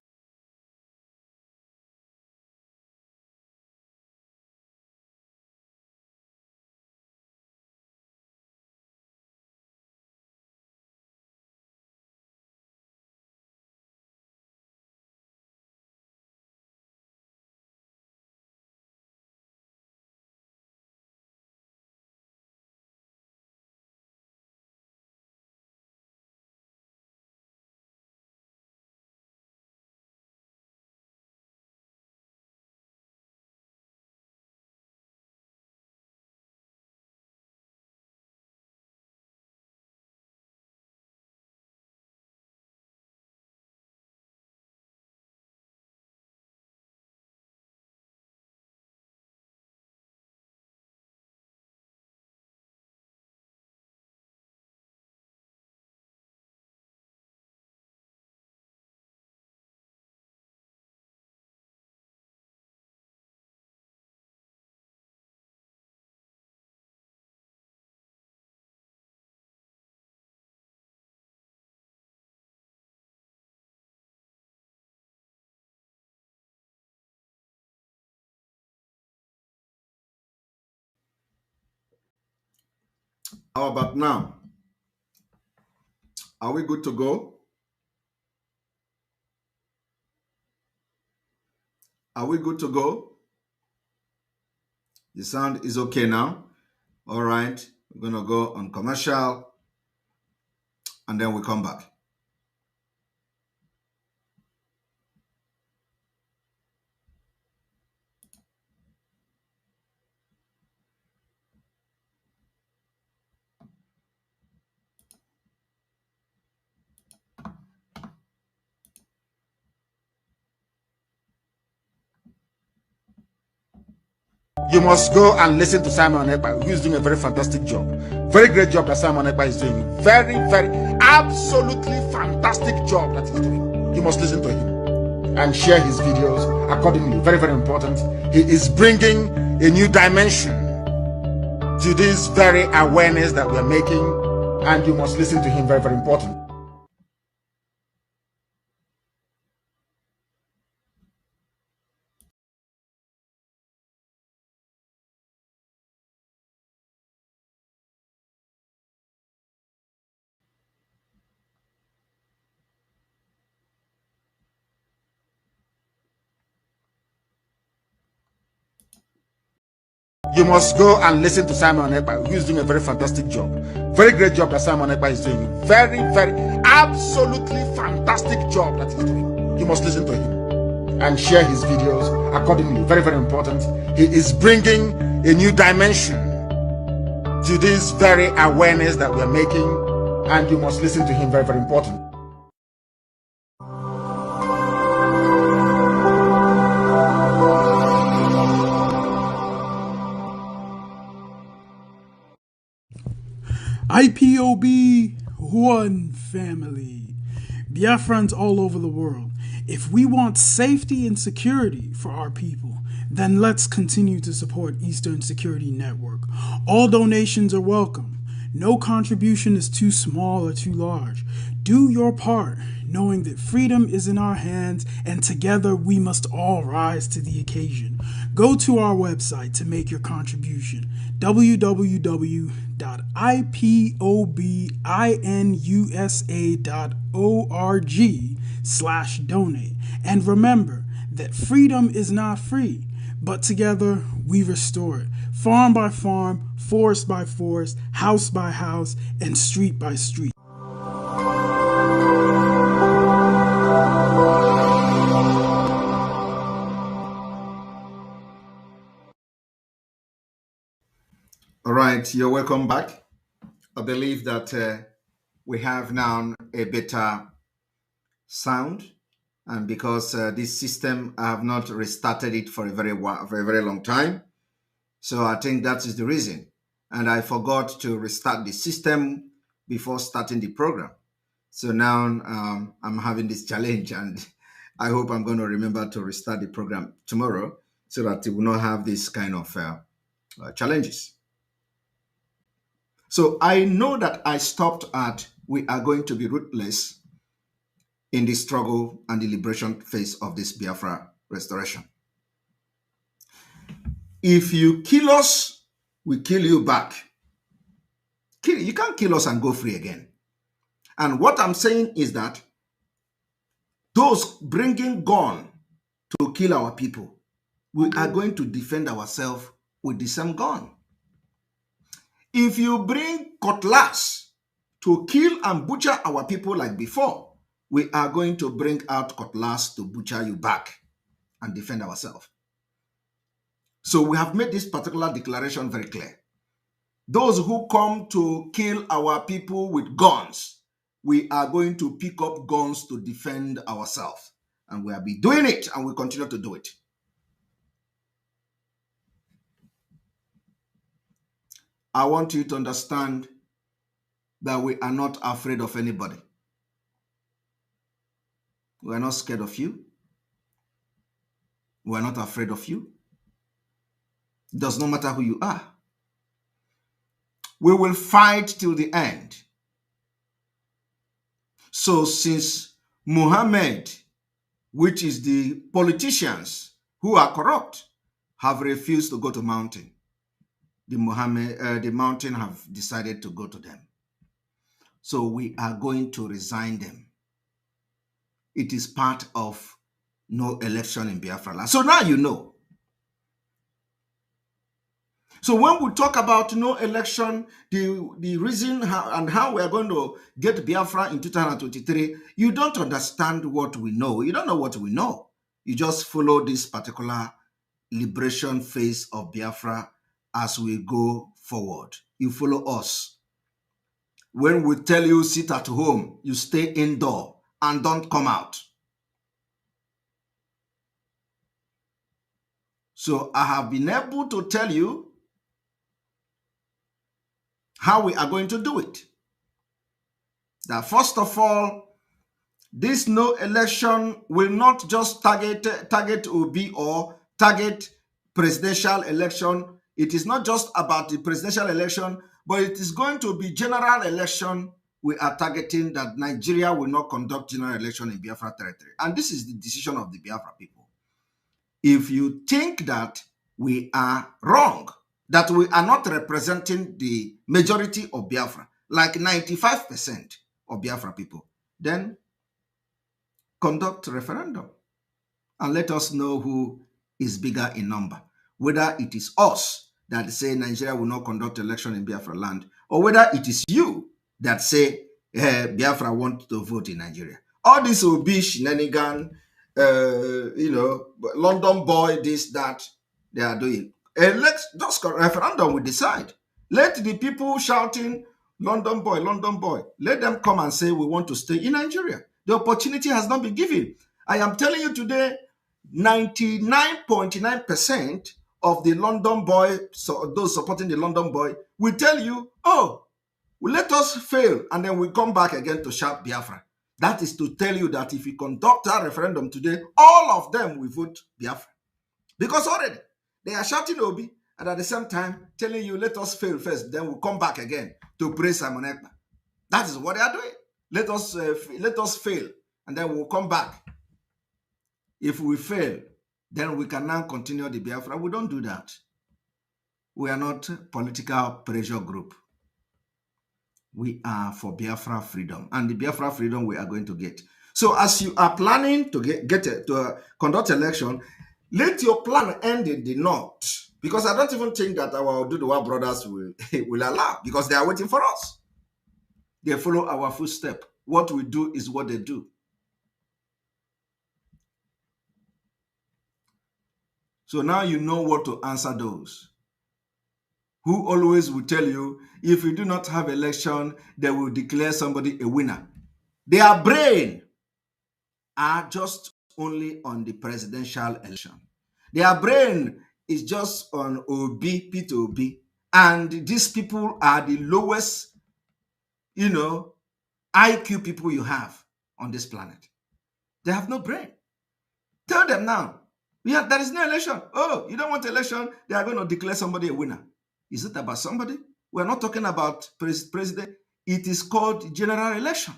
How about now? Are we good to go? Are we good to go? The sound is okay now. All right. We're going to go on commercial and then we come back. You must go and listen to Simon Ekpa, who is doing a very fantastic job. Very great job that Simon Ekpa is doing. Very, very, absolutely fantastic job that he's doing. You must listen to him and share his videos accordingly. Very, very important. He is bringing a new dimension to this very awareness that we're making, and you must listen to him. Very, very important. You must go and listen to Simon Ekpa, who is doing a very fantastic job. Very great job that Simon Ekpa is doing. Very, very, absolutely fantastic job that he's doing. You must listen to him and share his videos accordingly. Very, very important. He is bringing a new dimension to this very awareness that we're making, and you must listen to him. Very, very important. IPOB, one family. Biafrans all over the world. If we want safety and security for our people, then let's continue to support Eastern Security Network. All donations are welcome. No contribution is too small or too large. Do your part, knowing that freedom is in our hands and together we must all rise to the occasion. Go to our website to make your contribution, www.ipobinUSA.org/donate. And remember that freedom is not free, but together we restore it, farm by farm, forest by forest, house by house, and street by street. All right, you're welcome back. I believe that we have now a better sound, and because this system, I have not restarted it for a very long time, so I think that is the reason. And I forgot to restart the system before starting the program. So now I'm having this challenge, and I hope I'm going to remember to restart the program tomorrow so that it will not have this kind of challenges. So I know that I stopped at we are going to be ruthless in the struggle and the liberation phase of this Biafra restoration. If you kill us, we kill you back. You can't kill us and go free again. And what I'm saying is that those bringing gun to kill our people, we are going to defend ourselves with the same gun. If you bring cutlass to kill and butcher our people like before, we are going to bring out cutlass to butcher you back and defend ourselves. So we have made this particular declaration very clear. Those who come to kill our people with guns, we are going to pick up guns to defend ourselves. And we have been doing it, and we continue to do it. I want you to understand that we are not afraid of anybody. We are not scared of you. We are not afraid of you. It does not matter who you are. We will fight till the end. So since Muhammad, which is the politicians who are corrupt, have refused to go to mountain, the mountain have decided to go to them. So we are going to resign them. It is part of no election in Biafra land. So now you know. So when we talk about no election, the reason how we are going to get Biafra in 2023, you don't understand what we know. You don't know what we know. You just follow this particular liberation phase of Biafra as we go forward. You follow us. When we tell you sit at home, you stay indoor and don't come out. So I have been able to tell you how we are going to do it. That first of all, this no election will not just target Obi or target presidential election. It is not just about the presidential election, but it is going to be general election. We are targeting that Nigeria will not conduct general election in Biafra territory. And this is the decision of the Biafra people. If you think that we are wrong, that we are not representing the majority of Biafra, like 95% of Biafra people, then conduct referendum and let us know who is bigger in number. Whether it is us that say Nigeria will not conduct election in Biafra land, or whether it is you that say Biafra want to vote in Nigeria. All this will be shenanigan, London boy, this, that, they are doing. Just referendum will decide. Let the people shouting, London boy, let them come and say we want to stay in Nigeria. The opportunity has not been given. I am telling you today, 99.9% of the London boy, so those supporting the London boy, will tell you, oh, Let us fail, and then we come back again to shout Biafra. That is to tell you that if we conduct a referendum today, all of them will vote Biafra. Because already they are shouting Obi, and at the same time telling you, let us fail first, then we'll come back again to praise Simon Ekpa. That is what they are doing. Let us fail, and then we'll come back. If we fail, then we can now continue the Biafra. We don't do that. We are not a political pressure group. We are for Biafra freedom, and the Biafra freedom we are going to get. So as you are planning to conduct election, let your plan end in the north, because I don't even think that our Oduduwa brothers will allow, because they are waiting for us. They follow our footsteps. What we do is what they do. So now you know what to answer those who always will tell you, if you do not have election, they will declare somebody a winner. Their brain are just only on the presidential election. Their brain is just on Obi, Peter Obi, and these people are the lowest, IQ people you have on this planet. They have no brain. Tell them now, there is no election. Oh, you don't want election? They are going to declare somebody a winner. Is it about somebody? We're not talking about president. It is called general election.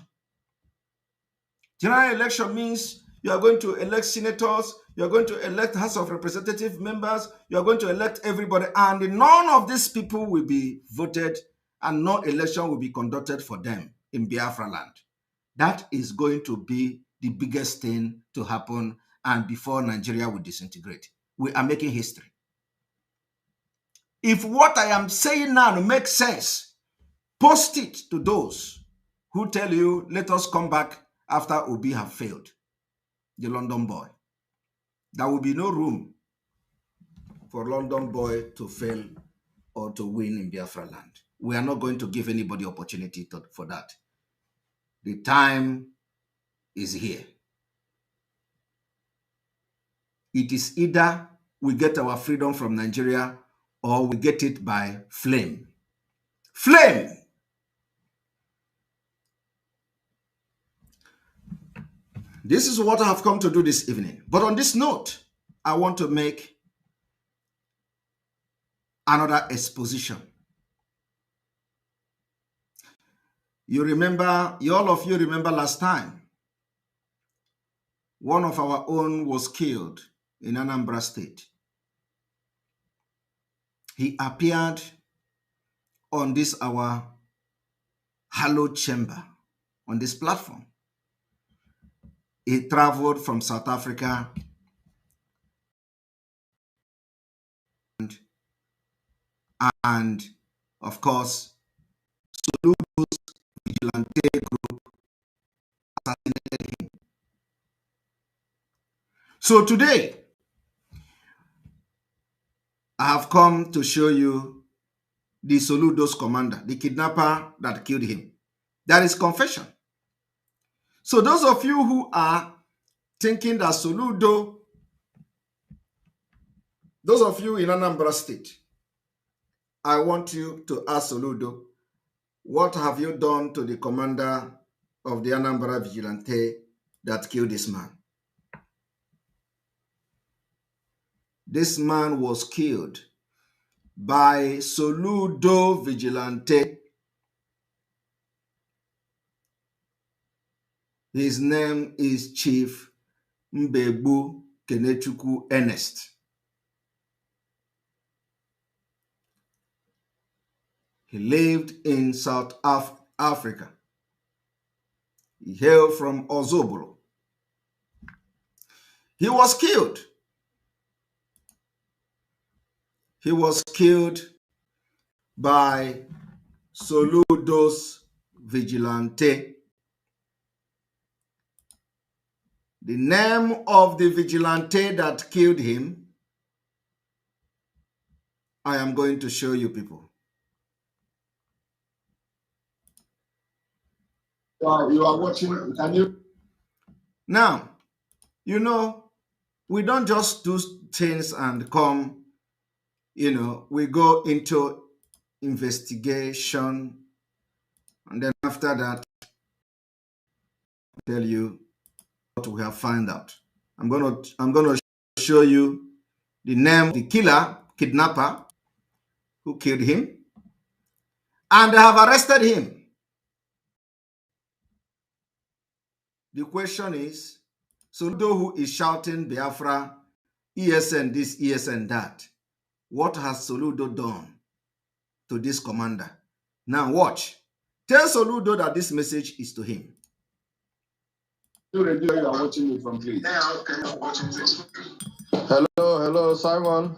General election means you are going to elect senators, you are going to elect House of Representative members, you are going to elect everybody, and none of these people will be voted, and no election will be conducted for them in Biafra land. That is going to be the biggest thing to happen, and before Nigeria will disintegrate. We are making history. If what I am saying now makes sense, post it to those who tell you, let us come back after Obi have failed, the London boy. There will be no room for London boy to fail or to win in Biafra land. We are not going to give anybody opportunity for that. The time is here. It is either we get our freedom from Nigeria or we get it by flame. Flame! This is what I have come to do this evening. But on this note, I want to make another exposition. All of you remember last time, one of our own was killed in Anambra State. He appeared on this our hallowed chamber, on this platform. He traveled from South Africa and of course, Soludo's vigilante group assassinated him. So today, I have come to show you the Soludo's commander, the kidnapper that killed him. That is confession. So those of you who are thinking that Soludo, those of you in Anambra State, I want you to ask Soludo, what have you done to the commander of the Anambra vigilante that killed this man? This man was killed by Soludo vigilante. His name is Chief Mbegbu Kenechukwu Ernest. He lived in South Africa. He hailed from Ozobolo. He was killed. He was killed by Soludo's vigilante. The name of the vigilante that killed him, I am going to show you people. Wow, you are watching, can you? Now, we don't just do things and come, we go into investigation And then after that, I'll tell you what we have found out. I'm gonna show you the name of the kidnapper who killed him, and they have arrested him. The question is, Soludo, who is shouting Biafra, ESN this, ESN that, what has Soludo done to this commander? Now watch. Tell Soludo that this message is to him. You are watching me from, please. Hello, Simon.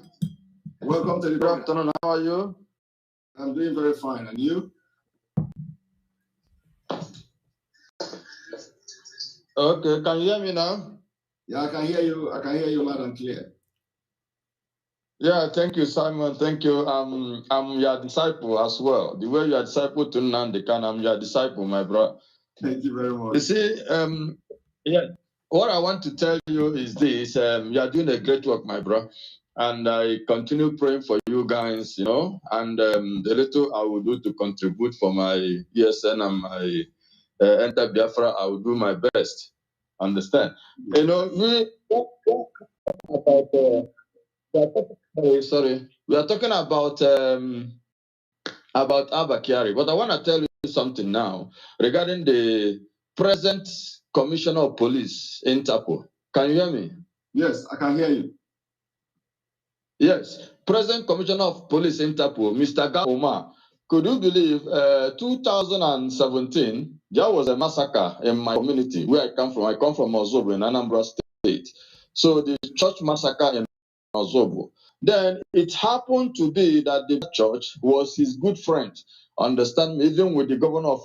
Welcome to the Good afternoon. How are you? I'm doing very fine. And you? Okay, can you hear me now? Yeah, I can hear you. I can hear you loud and clear. Yeah, thank you, Simon. Thank you. I'm your disciple as well. The way you are disciple to Nandekan, I'm your disciple, my brother. Thank you very much. You see, yeah, what I want to tell you is this: you are doing a great work, my bro, and I continue praying for you guys. You know, and the little I will do to contribute for my ESN and my Enter Biafra, I will do my best. Understand? You know, we are talking about Abba Kyari, but I want to tell you something now regarding the present Commissioner of Police, Interpol. Can you hear me? Yes, I can hear you. Yes, present Commissioner of Police, Interpol, Mr. Gauma. Could you believe 2017, there was a massacre in my community where I come from. I come from Ozobo in Anambra State. So the church massacre in Ozobo. Then it happened to be that the church was his good friend, understand me, even with the governor of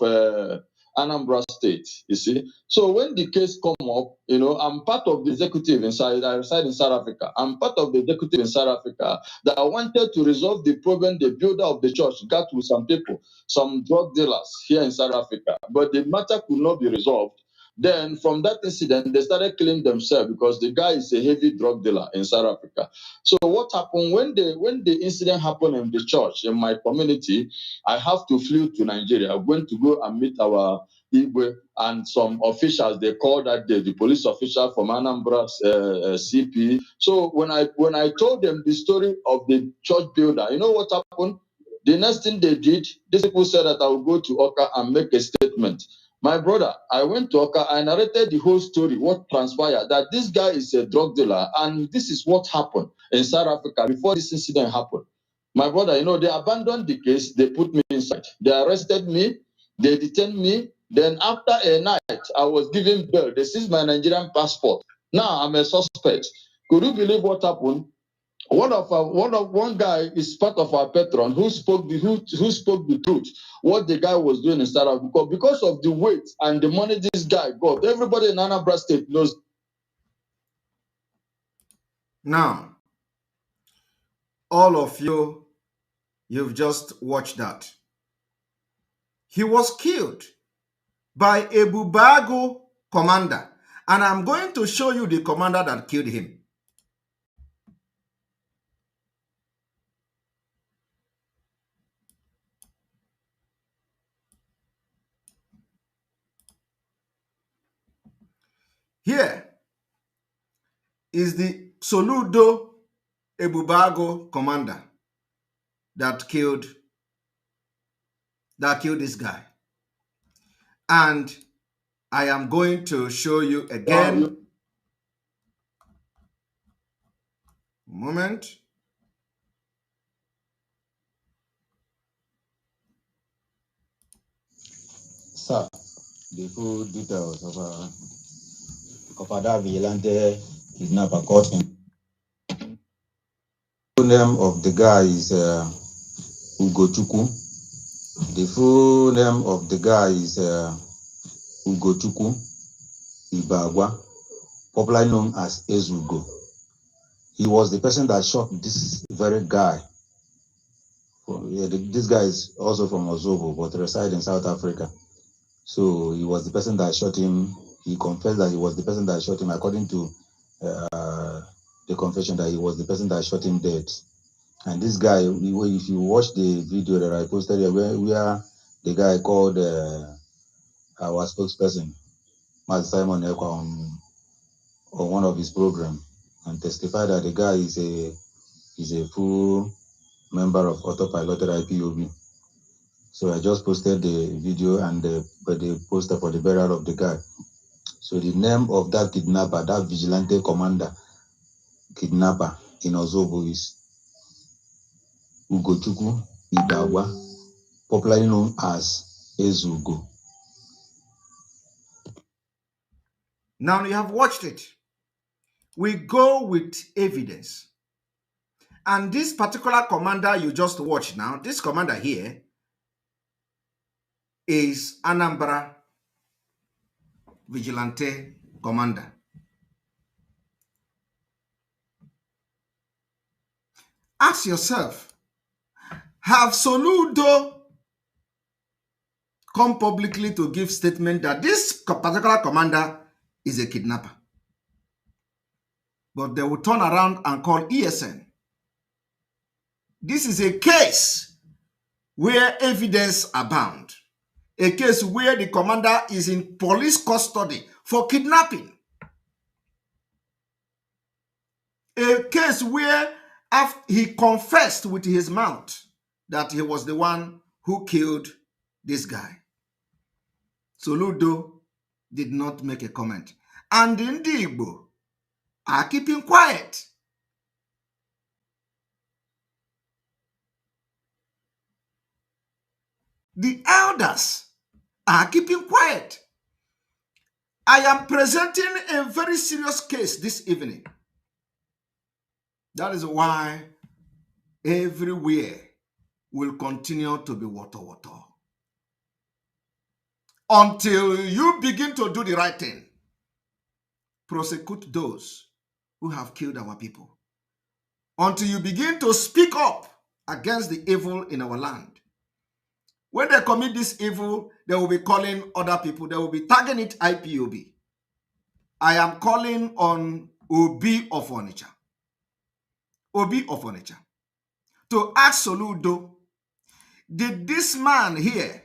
Anambra State, you see. So when the case come up, you know, I'm part of the executive inside, I reside in South Africa. I'm part of the executive in South Africa that wanted to resolve the problem the builder of the church got with some people, some drug dealers here in South Africa. But the matter could not be resolved. Then from that incident, they started killing themselves because the guy is a heavy drug dealer in South Africa. So what happened when the incident happened in the church in my community? I have to fly to Nigeria. I went to go and meet our Igwe and some officials. They called that day, the police official from Anambra CP. So when I told them the story of the church builder, you know what happened? The next thing they did, these people said that I will go to Oka and make a statement. My brother, I went to Oka, I narrated the whole story, what transpired, that this guy is a drug dealer, and this is what happened in South Africa before this incident happened. My brother, you know, they abandoned the case, they put me inside. They arrested me, they detained me. Then after a night, I was given bail. They seized my Nigerian passport. Now I'm a suspect. Could you believe what happened? One guy is part of our patron who spoke the truth. What the guy was doing in South Africa, because of the weight and the money this guy got. Everybody in Anambra State knows. Now, all of you, you've just watched that. He was killed by a Bubago commander, and I'm going to show you the commander that killed him. Here is the Soludo Ebubago commander that killed this guy. And I am going to show you again. Moment. Sir, the full details of that vigilante kidnapper caught him. The name of the guy is Ugochukwu. The full name of the guy is Ugochukwu Ibagwa, popularly known as Ezugo. He was the person that shot this very guy. This guy is also from Ozobo, but resides in South Africa. So he was the person that shot him. He confessed that he was the person that shot him, according to the confession, that he was the person that shot him dead. And this guy, if you watch the video that I posted here, where the guy called our spokesperson, Master Simon Ekwa, on one of his programs and testified that the guy is a full member of autopiloted IPOB. So I just posted the video and the poster for the burial of the guy. So the name of that kidnapper, that vigilante commander kidnapper in Ozobo is Ugochukwu Ibagwa, popularly known as Ezugo. Now you have watched it. We go with evidence. And this particular commander you just watched now, this commander here is Anambra Vigilante Commander. Ask yourself, have Soludo come publicly to give statement that this particular commander is a kidnapper? But they will turn around and call ESN. This is a case where evidence abound. A case where the commander is in police custody for kidnapping. A case where he confessed with his mouth that he was the one who killed this guy. Soludo did not make a comment. And the Igbo are keeping quiet. The elders are keeping quiet. I am presenting a very serious case this evening. That is why everywhere will continue to be water. Until you begin to do the right thing. Prosecute those who have killed our people. Until you begin to speak up against the evil in our land. When they commit this evil, they will be calling other people. They will be tagging it IPOB. I am calling on Obi of Onitsha. Obi of Onitsha. To ask Soludo, did this man here,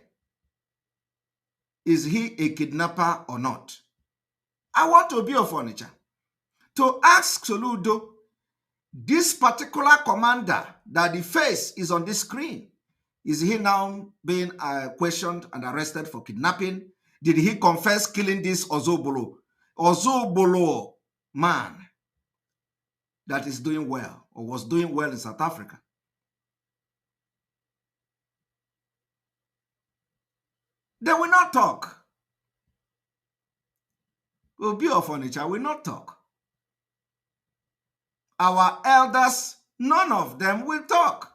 is he a kidnapper or not? I want Obi of Onitsha to ask Soludo, this particular commander that the face is on this screen, is he now being questioned and arrested for kidnapping? Did he confess killing this Ozobolo man that is doing well or was doing well in South Africa? They will not talk. Obi of Onitsha will not talk. Our elders, none of them will talk.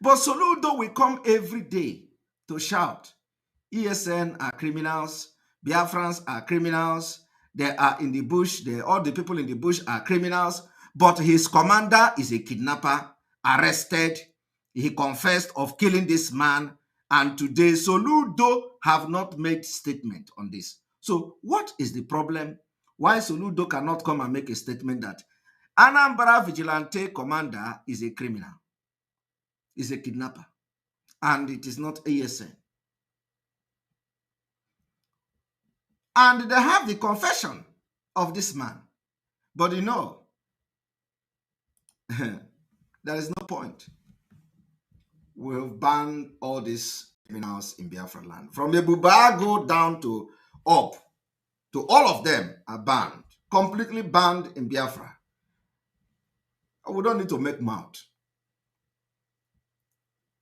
But Soludo will come every day to shout, ESN are criminals, Biafrans are criminals, they are in the bush, all the people in the bush are criminals, but his commander is a kidnapper, arrested, he confessed of killing this man, and today Soludo have not made statement on this. So what is the problem? Why Soludo cannot come and make a statement that Anambra Vigilante Commander is a criminal, is a kidnapper, and it is not ASN? And they have the confession of this man. But you know, there is no point. We've banned all these criminals in Biafra land. From the Bubago down to up, to all of them are banned. Completely banned in Biafra. We don't need to make mouth.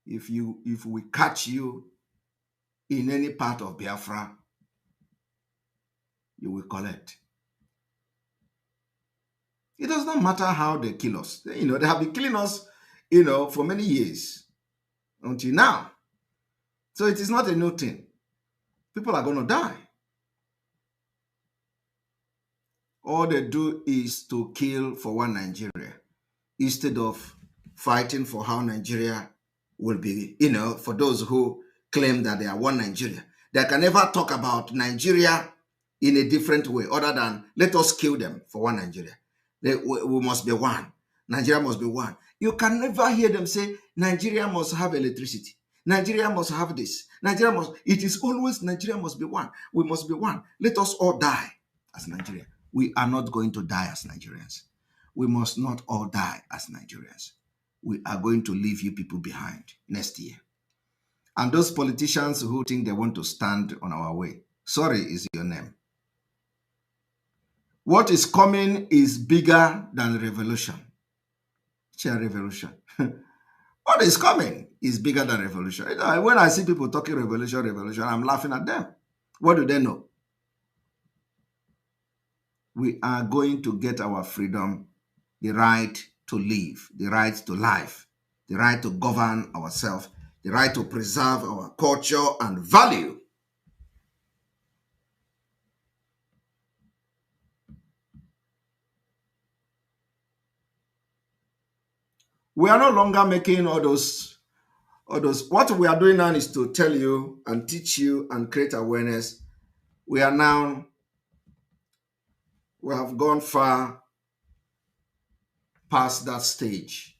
If we catch you in any part of Biafra, you will collect. It does not matter how they kill us. They have been killing us, for many years until now. So it is not a new thing. People are going to die. All they do is to kill for one Nigeria instead of fighting for how Nigeria will be, for those who claim that they are one Nigeria. They can never talk about Nigeria in a different way other than let us kill them for one Nigeria. We must be one. Nigeria must be one. You can never hear them say Nigeria must have electricity. Nigeria must have this. Nigeria must. It is always Nigeria must be one. We must be one. Let us all die as Nigeria. We are not going to die as Nigerians. We must not all die as Nigerians. We are going to leave you people behind next year. And those politicians who think they want to stand on our way, sorry is your name. What is coming is bigger than revolution. Revolution. What is coming is bigger than revolution. When I see people talking revolution, I'm laughing at them. What do they know? We are going to get our freedom, the right to live, the right to life, the right to govern ourselves, the right to preserve our culture and value. We are no longer making all those. What we are doing now is to tell you and teach you and create awareness. We have gone far past that stage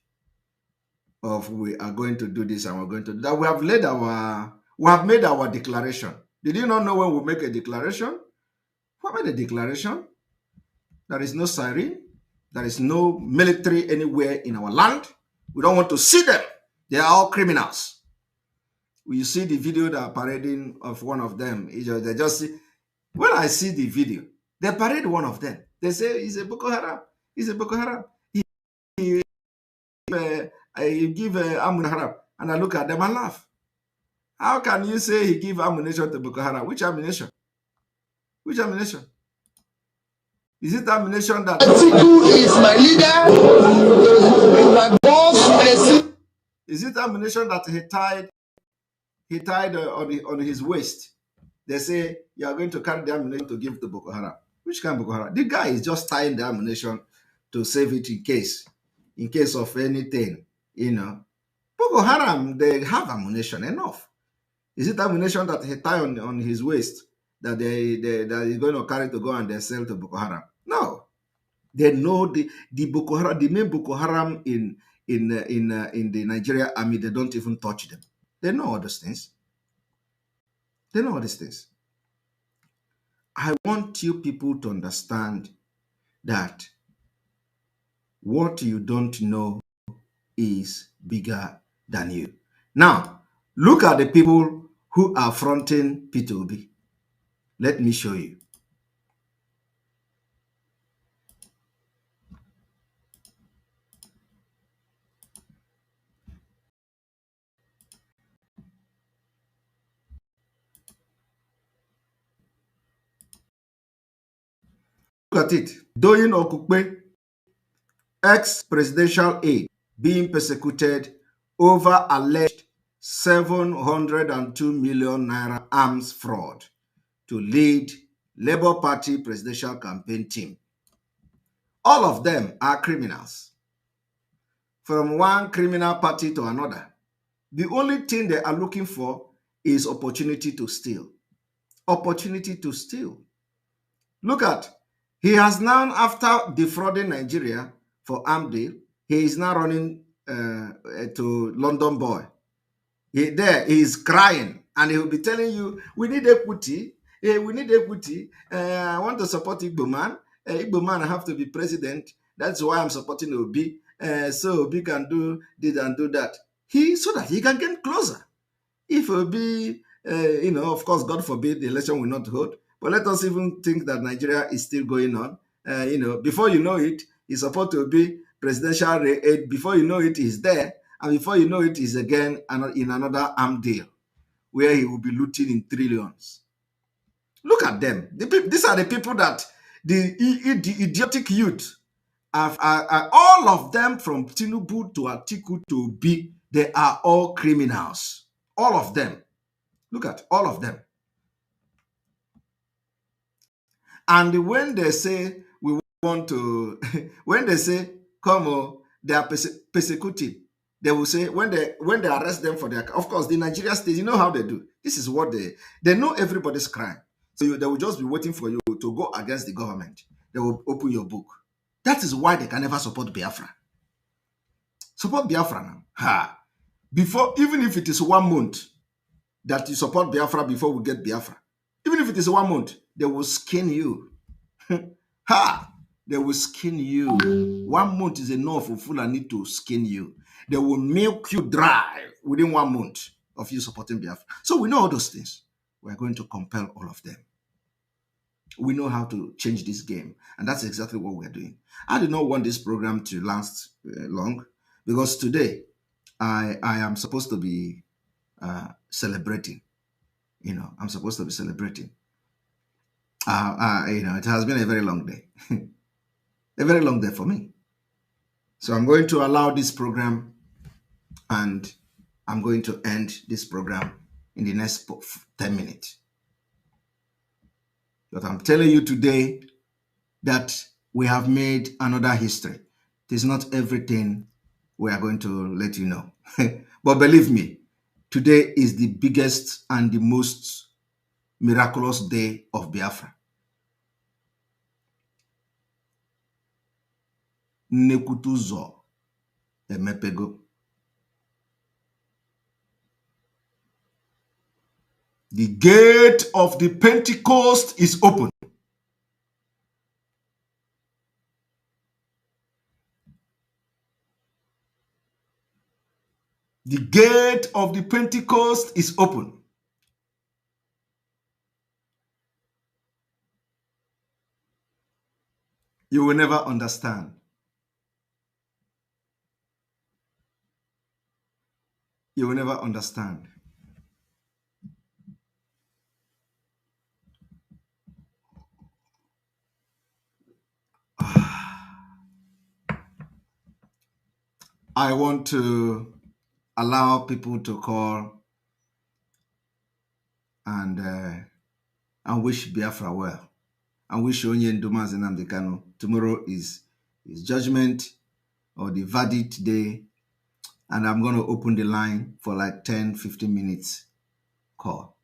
of we are going to do this and we're going to do that. We have made our declaration. Did you not know when we make a declaration? We made a declaration. There is no siren. There is no military anywhere in our land. We don't want to see them. They are all criminals. You see the video that are parading of one of them. They just see. When I see the video, they parade one of them. They say he's a Boko Haram. He's a Boko Haram. He give ammunition, and I look at them and laugh. How can you say he give ammunition to Boko Haram? Which ammunition? Which ammunition? Is it ammunition that Atiku is my leader, my boss? Is it ammunition that he tied on his waist? They say you are going to carry the ammunition to give to Boko Haram. Which kind of Boko Haram? The guy is just tying the ammunition to save it in case of anything, you know. Boko Haram, they have ammunition enough. Is it ammunition that he tie on his waist that that he's going to carry to go and they sell to Boko Haram? No. They know the Boko Haram, the main Boko Haram in the Nigeria army, they don't even touch them. They know all those things. They know all these things. I want you people to understand that what you don't know is bigger than you. Now, look at the people who are fronting P2B. Let me show you. Look at it. Doyin Okukpe, ex-presidential aide, being persecuted over alleged 702 million naira arms fraud to lead Labour Party presidential campaign team. All of them are criminals. From one criminal party to another. The only thing they are looking for is opportunity to steal. Opportunity to steal. Look at, he has now, after defrauding Nigeria for arm deal, he is now running to London boy. He is crying and he will be telling you, we need equity. We need equity. I want to support Igbo man. Igbo man have to be president. That's why I'm supporting Obi. So Obi can do this and do that. So that he can get closer. If Obi, of course, God forbid the election will not hold. But let us even think that Nigeria is still going on. Before you know it, he's supposed to be presidential aide. Before you know it, he's there. And before you know it, he's again in another arm deal where he will be looting in trillions. Look at them. These are the people that the idiotic youth, all of them from Tinubu to Atiku to Obi, they are all criminals. All of them. Look at all of them. And when they say we want to, when they say, come on, they are persecuting, they will say, when they arrest them for their, of course, the Nigeria state, you know how they do. This is what they know everybody's crime. So they will just be waiting for you to go against the government. They will open your book. That is why they can never support Biafra. Support Biafra now. Ha. Before, even if it is 1 month that you support Biafra before we get Biafra, even if it is 1 month, they will skin you. Ha! They will skin you. 1 month is enough for Fulani to skin you. They will milk you dry within 1 month of you supporting Biafra. So we know all those things. We are going to compel all of them. We know how to change this game. And that's exactly what we're doing. I do not want this program to last long, because today I am supposed to be celebrating. You know, I'm supposed to be celebrating. You know, it has been a very long day. A very long day for me. So I'm going to allow this program, and I'm going to end this program in the next 10 minutes. But I'm telling you today that we have made another history. It is not everything we are going to let you know. But believe me, today is the biggest and the most miraculous day of Biafra. Nekutuzo emepego. The gate of the Pentecost is open. The gate of the Pentecost is open. You will never understand. You will never understand. I want to allow people to call and wish Biafra well. And wish Onye Ndumazi Nnamdi Kanu. Tomorrow is judgment or the verdict day. And I'm going to open the line for like 10-15 minutes call.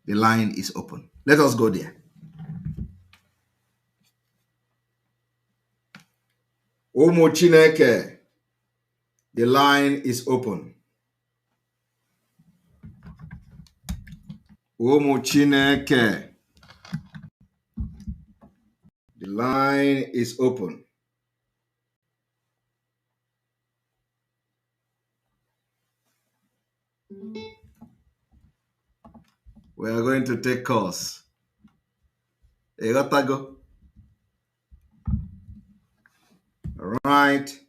The line is open. Let us go there. Omo Chineke. The line is open. Omo Chineke. The line is open. We are going to take calls. Egotago. All right.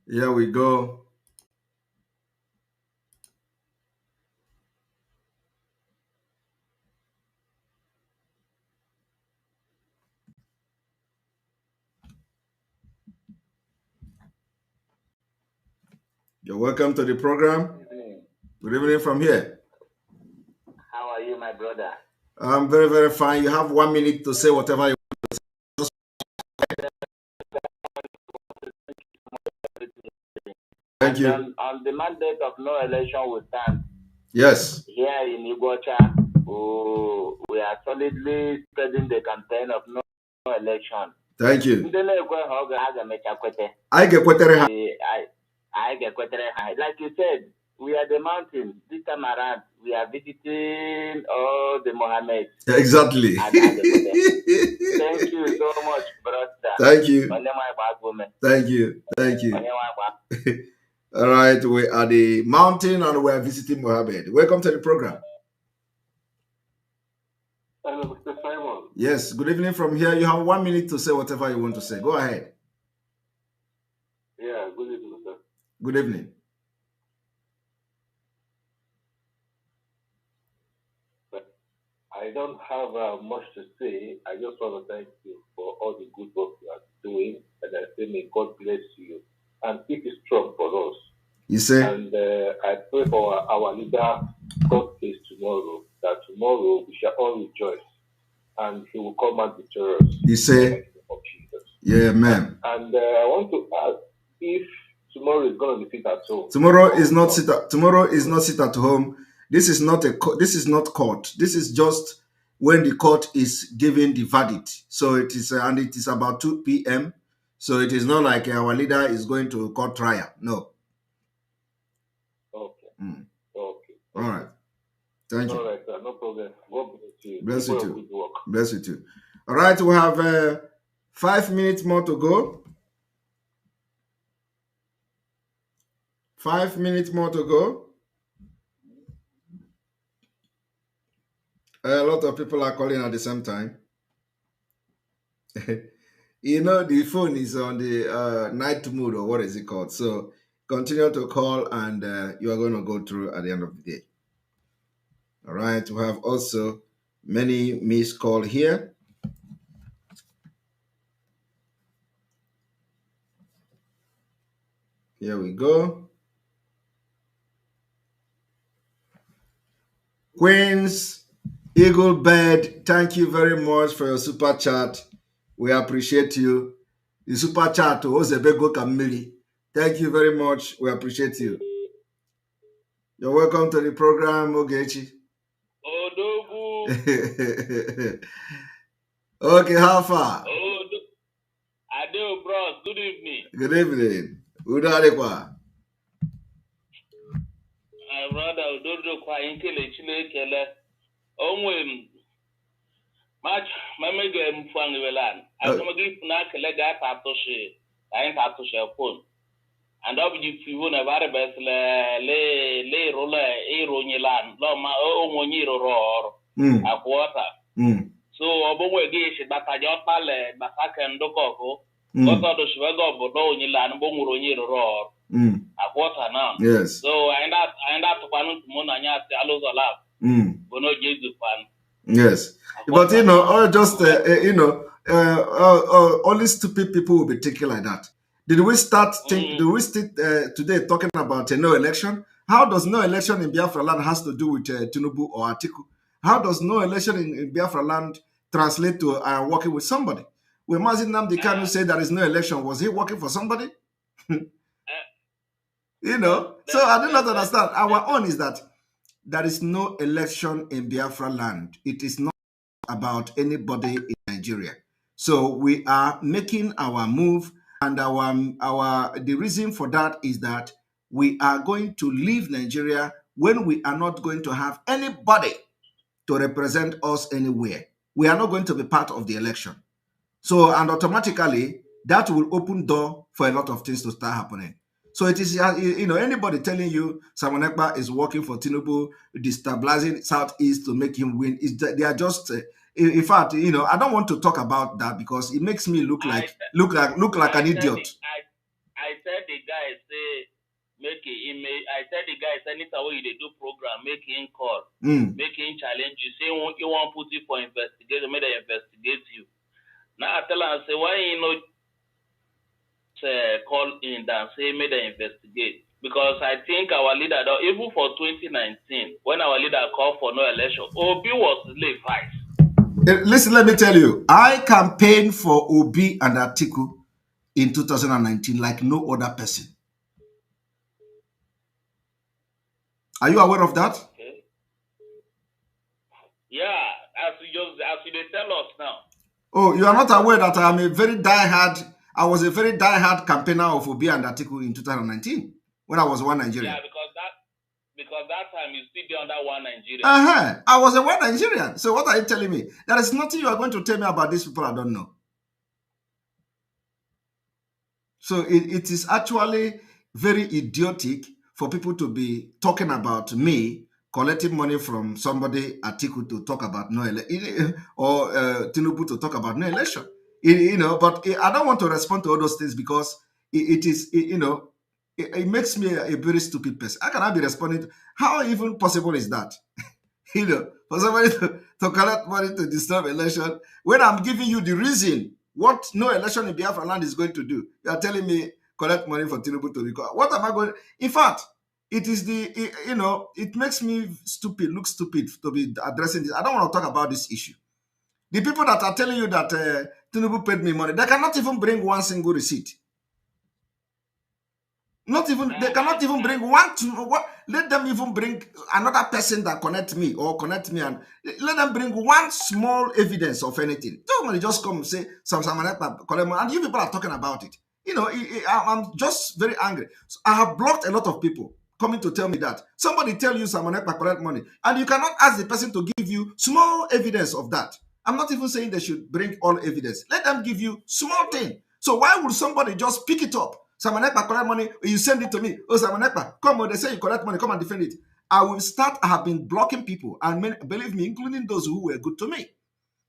Here we go. You're welcome to the program. Good evening from here. How are you, my brother? I'm very, very fine. You have 1 minute to say whatever you want to say. Thank you. On the mandate of no election will stand. Yes. Here in Igocha, we are solidly spreading the campaign of no election. Thank you. Like you said, we are the mountain. This time around, we are visiting all the Mohammed. Exactly. Thank you so much, brother. Thank you. Thank you. Thank you. All right, we are the mountain and we are visiting Mohammed. Welcome to the program. Hello, Mr. Simon. Yes, good evening from here. You have 1 minute to say whatever you want to say. Go ahead. Yeah, good evening, sir. Good evening. I don't have much to say. I just want to thank you for all the good work you are doing, and I say may God bless you and keep it strong for us. You say? And I pray for our leader, God case tomorrow, that tomorrow we shall all rejoice, and he will come out victorious. You say? Yeah, man. And I want to ask if tomorrow is going to be sit at home. Tomorrow is not sit at home. This is not court. This is just when the court is giving the verdict. So it is, and it is about 2 p.m. So it is not like our leader is going to court trial. No. Okay. Mm. Okay. All right. Thank you. All right, sir. No problem. God bless you. Bless you too. Good work. Bless you too. All right, we have 5 minutes more to go. 5 minutes more to go. A lot of people are calling at the same time. You know, the phone is on the night mode, or what is it called? So continue to call, and you are going to go through at the end of the day. All right, we have also many missed call here. Here we go. Queens Eagle Bird, thank you very much for your super chat. We appreciate you. The super chat was a big Kamili. Thank you very much. We appreciate you. You're welcome to the program, Ogechi. Okay, how far? Adeo, bros. Good evening. Good evening. Udadekwa. My brother, Udodo kwa inkele chile onwe match mamege mfangi welan. Akamagi na kele ga tatoshi. Ayin tatoshi phone. And up you feel na bare best le rola e ronyilan. Lo ma o monyiro ro. Akwata. So obonwe ge shi bata jota le basaka ndoko. Koto do shwego bodo onyilan bo nguronyiro ro. Akwata now. Yes. So I end up to panu mona nya alozo lab. Bono jesu pan. Yes. But you know, or just only stupid people will be thinking like that. Did we start today talking about no election? How does no election in Biafra land has to do with Tinubu or Atiku? How does no election in Biafra land translate to working with somebody? When Mazin Nnamdi Kanu said there is no election, was he working for somebody? You know? So I do not understand. Our own is that there is no election in Biafra land. It is not about anybody in Nigeria. So we are making our move, and the reason for that is that we are going to leave Nigeria when we are not going to have anybody to represent us anywhere. We are not going to be part of the election. So, and automatically that will open door for a lot of things to start happening. So it is, anybody telling you Simon Ekpa is working for Tinubu, destabilizing Southeast to make him win, they are just, in fact, I don't want to talk about that because it makes me look like an idiot. I said the guy say make email. I said the guy anytime when they do program, make him call, make him challenge you. Say you want put you for investigation, may they investigate you. Now I tell him, say why you know call in and say may they investigate. Because I think our leader, even for 2019, when our leader called for no election, Obi was slave vice. Listen, let me tell you, I campaigned for Obi and Atiku in 2019 like no other person. Are you aware of that? Okay. Yeah, as you tell us now. Oh, you are not aware that I was a very diehard campaigner of Obi and Atiku in 2019 when I was one Nigerian. Yeah, because that time you still be under one Nigerian. I was a one Nigerian. So what are you telling me? There is nothing you are going to tell me about these people I don't know. So it is actually very idiotic for people to be talking about me collecting money from somebody, Atiku, to talk about no election, or Tinubu to talk about no election. But I don't want to respond to all those things because it makes me a very stupid person. How can I be responding? How even possible is that? For somebody to collect money to disturb election when I'm giving you the reason what no election in Biafra land is going to do. You are telling me collect money for Tinubu to record. What am I going? In fact, it is it makes me look stupid to be addressing this. I don't want to talk about this issue. The people that are telling you that Tinubu paid me money, they cannot even bring one single receipt. Not even, they cannot even bring one to, let them even bring another person that connect me and let them bring one small evidence of anything. Don't just come and say, and you people are talking about it. You know, I'm just very angry. So I have blocked a lot of people coming to tell me that. Somebody tell you Samonekpa collect money, and you cannot ask the person to give you small evidence of that. I'm not even saying they should bring all evidence. Let them give you small thing. So why would somebody just pick it up? Samonekpa collect money, you send it to me. Oh, Samonekpa, come on, they say you collect money, come and defend it. I have been blocking people, and believe me, including those who were good to me.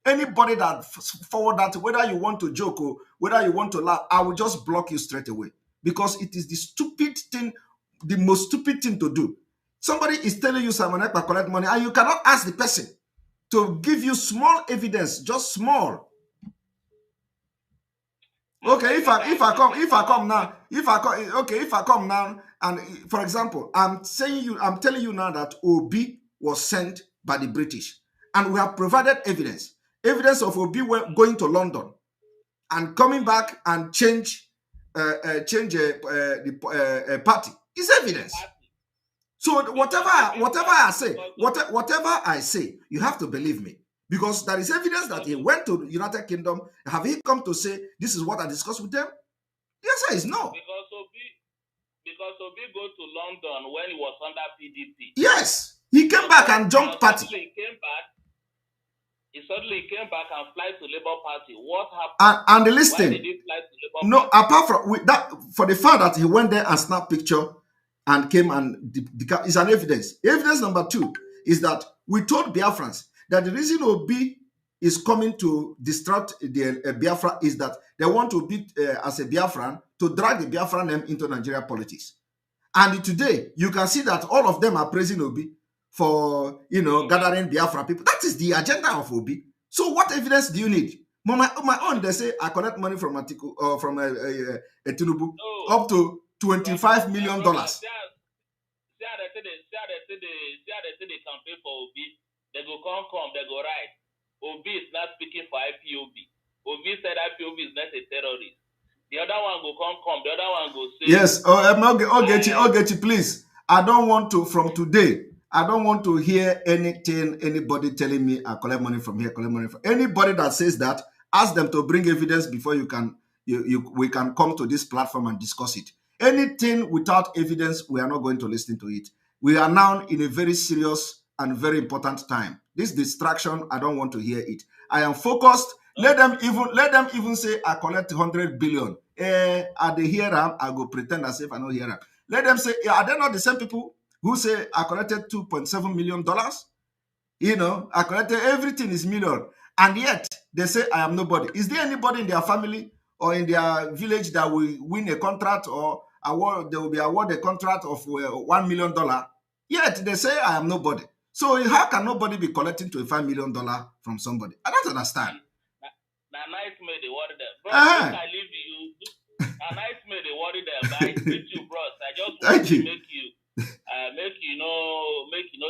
Anybody that forward that, whether you want to joke or whether you want to laugh, I will just block you straight away. Because it is the stupid thing, the most stupid thing to do. Somebody is telling you Samonekpa collect money, and you cannot ask the person to give you small evidence, just small. Okay, if I come now, and for example, I'm telling you now that Obi was sent by the British, and we have provided evidence of Obi going to London and coming back and change the party. It's evidence. So whatever I say, you have to believe me. Because there is evidence that he went to the United Kingdom. Have he come to say, this is what I discussed with them? The answer is no. Because Obi go to London when he was under PDP. Yes. He came back and jumped party. He suddenly came back and fly to Labour Party. What happened? And listen, why did he fly to Labour Party? Apart from that, for the fact that he went there and snapped picture and came and is an evidence. Evidence number 2 is that we told Biafrans that the reason Obi is coming to distract the Biafra is that they want to be as a Biafran to drag the Biafran name into Nigeria politics. And today you can see that all of them are praising Obi for gathering Biafra people. That is the agenda of Obi. So what evidence do you need? My own, they say I collect money from Atiku from Tinubu up to $25 million. See how they campaign for Obi. They go come, they go right. Obi is not speaking for IPOB. Obi said IPOB is not a terrorist. The other one go come, the other one go say. Yes, Ogechi, please. I don't want to, from today, I don't want to hear anybody telling me I collect money from here, collect money from anybody that says that. Ask them to bring evidence before we can come to this platform and discuss it. Anything without evidence, we are not going to listen to it. We are now in a very serious and very important time. This distraction, I don't want to hear it. I am focused. Let them even say I collect 100 billion. At the hear them, I go pretend as if I don't hear them. Let them say, are they not the same people who say I collected $2.7 million? I collected everything is million. And yet they say I am nobody. Is there anybody in their family or in their village that will win a contract or they will be awarded a contract of $1 million? Yet they say I am nobody. So how can nobody be collecting $25 million from somebody? I don't understand. Now nightmare they worry them. Bro, I leave you. Now nightmare they worry them. I treat you, bros. I just want to make you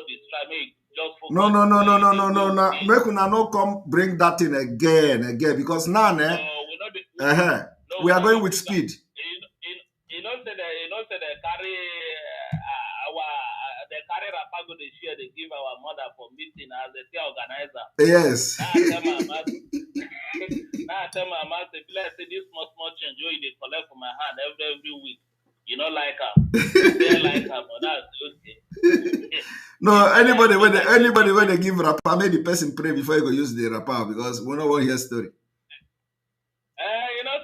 distract me. Just focus. No. Make una no come bring that in again because now we are going with speed. You know say they carry Rapago they share they give our mother for meeting as a tea organizer. Yes. Now I tell my mama say this small change they collect from my hand every week. You know like her. They like her, but that's okay. No, anybody when they give rapper, make the person pray before you go use the rapper because we don't want to hear story.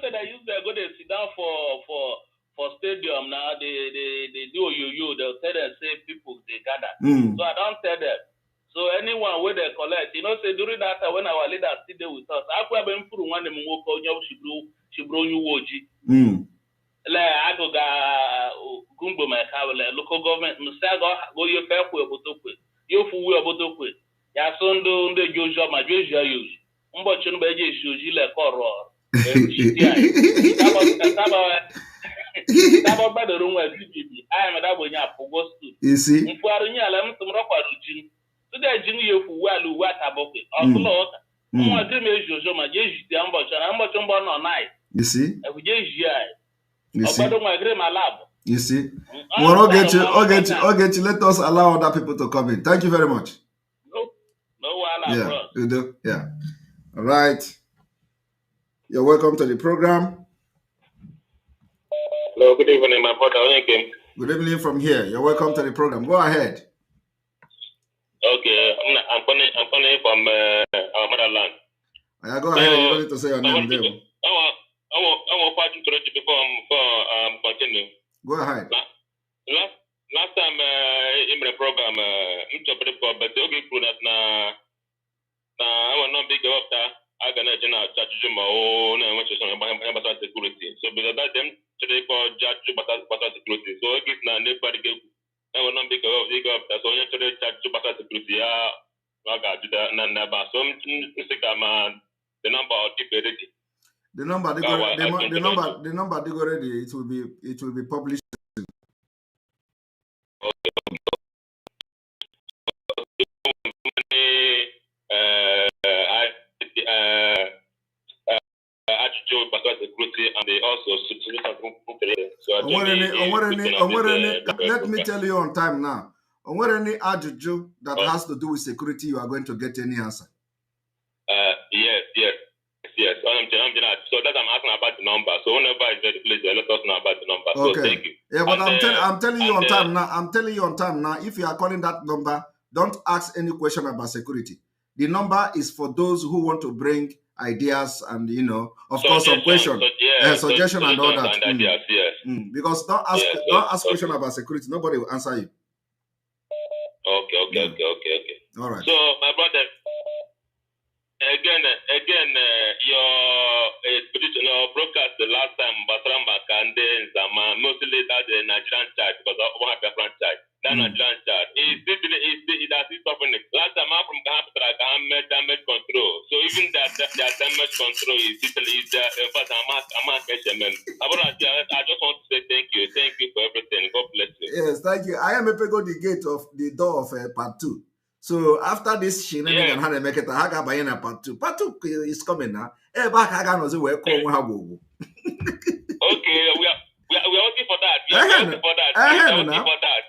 So they use they go they sit down for stadium now. They do yo. They'll tell them say people they gather. So I don't tell them. So anyone where they collect, say during that time when our leaders sit there with us, I could have been through one of them who call you she brought you woji. I go gumbo my local government musago go you fair for botokwe. You fu we botokwe. Ya sondo ndo jojo ma jojo use. Mbo chunu be je shoji le koro. Taba ba the room where PPP. I am that bonya pogo stood. You see? Mfu arunya la mtumro kwa rujin. So they jinu you fu we alu wa taboke. Osulo oka. Mwa me jojo ma je jiti ambo chana ambo chombo no night. You see? E fu je jia. You see? My lab. You see? Well, let us allow other people to come in. Thank you very much. No, you do. Yeah. All right. You're welcome to the program. Hello, good evening, my brother. Good evening from here. You're welcome to the program. Go ahead. Okay, I'm calling from our motherland. Go ahead. You don't need to say your name. I want to introduce you before continue. Go ahead. Last time in the program, but okay, that I will not be up there. I can judge my own and which is on security. So because that them today for judge security. So if now nobody go, I will not be up there. So you today judge security. I got that number. So the number of people ready. The number they go ready. It will be published. And they also let me tell you on time now. On what any ajuju that has to do with security, you are going to get any answer. Yes. So that I'm asking about the number. So whenever it's ready, please let us know about the number. Okay. So thank you. Yeah, but I'm telling you on time now. I'm telling you on time now. If you are calling that number, don't ask any question about security. The number is for those who want to bring ideas and of course some question, suggestion and all that. Ideas, yes. Because don't ask question about security. Nobody will answer you. Okay. All right. So my brother, again, your broadcast the last time, Basramba Kande and Zama, mostly that the Nigerian child because of what happened franchise. That Nigerian child is suffering. Last time I'm from Ghana, damage control. So even that damage control is in fact I'm I just want to say thank you for everything. God bless you. Yes, thank you. I am a pego the door of part 2. So after this shenanigan had a make it a haga by part 2. Part 2 is coming now. Back Hagan was away. Okay, we are waiting for that. We are waiting for that.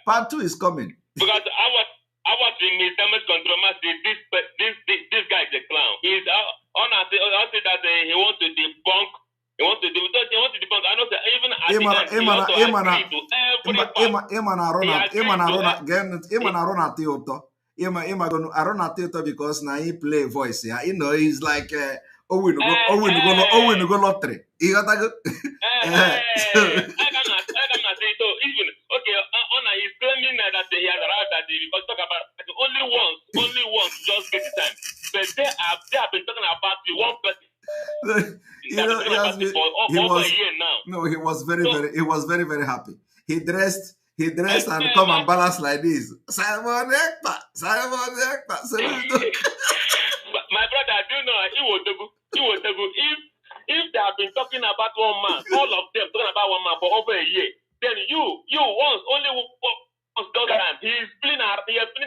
Part 2 is coming. Because I was in his damage control. This guy is a clown. He's I say that he wants to debunk. He wants to debunk. I know that even at the end, he also agreed to every part. Because now he play voice. Yeah, he's like Owen go lottery. You got that good? So even Honor is claiming that he has arrived at because talk about only once just get the time. But they have been talking about the one person. He was very, very happy. He dressed and come and balance like this. Simon Ekpa. My brother, do you know he will do if they have been talking about one man, all of them talking about one man for over a year, then you only once time. He has feeling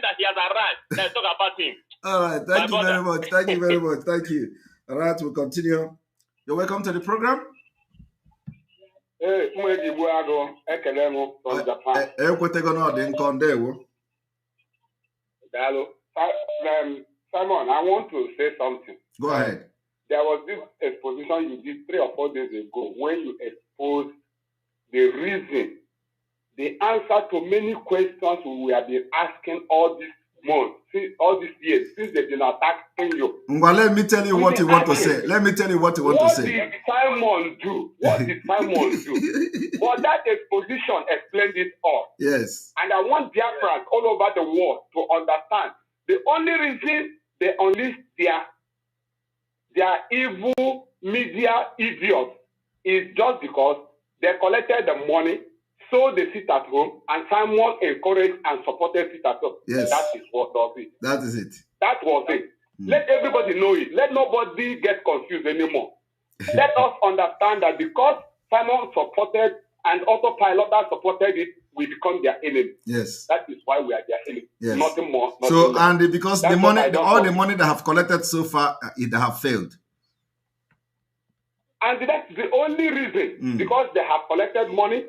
that he has arrived. Let's talk about him. All right, thank you very much. Thank you very much. Thank you. All right, we'll continue. You're welcome to the program. Hey, from Japan. Simon, I want to say something. Go ahead. There was this exposition you did 3 or 4 days ago when you exposed the reason, the answer to many questions we have been asking all these months, all these years, since they've been attacking you. Well, let me tell you what you want to say. Let me tell you what you want to say. What did Simon do? But that exposition explained it all. Yes. And I want Biafrans all over the world to understand the only reason they unleash their evil media idiots is just because they collected the money, so they sit at home, and Simon encouraged and supported sit at home. Yes. That is what does it. That is it. That was it. Let everybody know it. Let nobody get confused anymore. Let us understand that because Simon supported and autopilot that supported it, we become their enemy. Yes. That is why we are their enemy. Yes. Nothing more. Nothing less. And because the money, all the money they have collected so far, it have failed. And that's the only reason. Because they have collected money,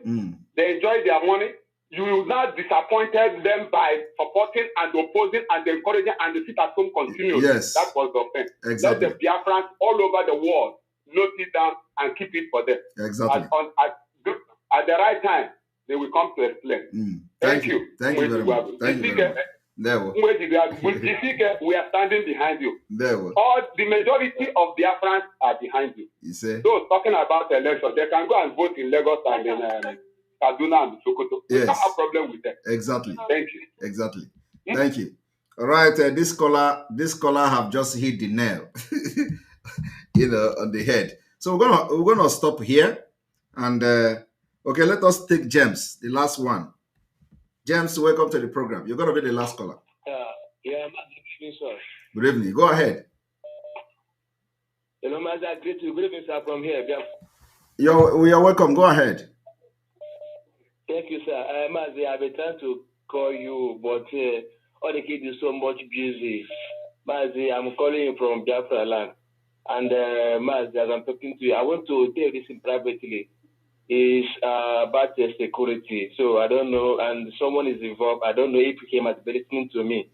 they enjoy their money. You will not disappointed them by supporting and opposing and encouraging, and the sit at home continues. Yes. That was the offense. Exactly. Let the Biafrans all over the world note it down and keep it for them. Exactly. At the right time, they will come to explain. Thank you. Thank you very much. Thank you very much. We are standing behind you. There we. All the majority of Biafrans are behind you. You say? Those talking about election, they can go and vote in Lagos and in Kaduna and Sokoto. We don't have problem with them. Exactly. Thank you. Exactly. Thank you. All right, this caller have just hit the nail, on the head. So we're gonna stop here, and okay, let us take James, the last one. James, welcome to the program. You're gonna be the last caller. Yeah, good evening, sir. Good evening. Go ahead. Hello, Master. Good evening, sir. From here, We are welcome. Go ahead. Thank you, sir. Master, I've been trying to call you, but all the kids is so much busy. Master, I'm calling you from Biafra land, and Master, as I'm talking to you, I want to tell you this in privately. It's about security. So I don't know, and someone is involved. I don't know if he came at listening to me.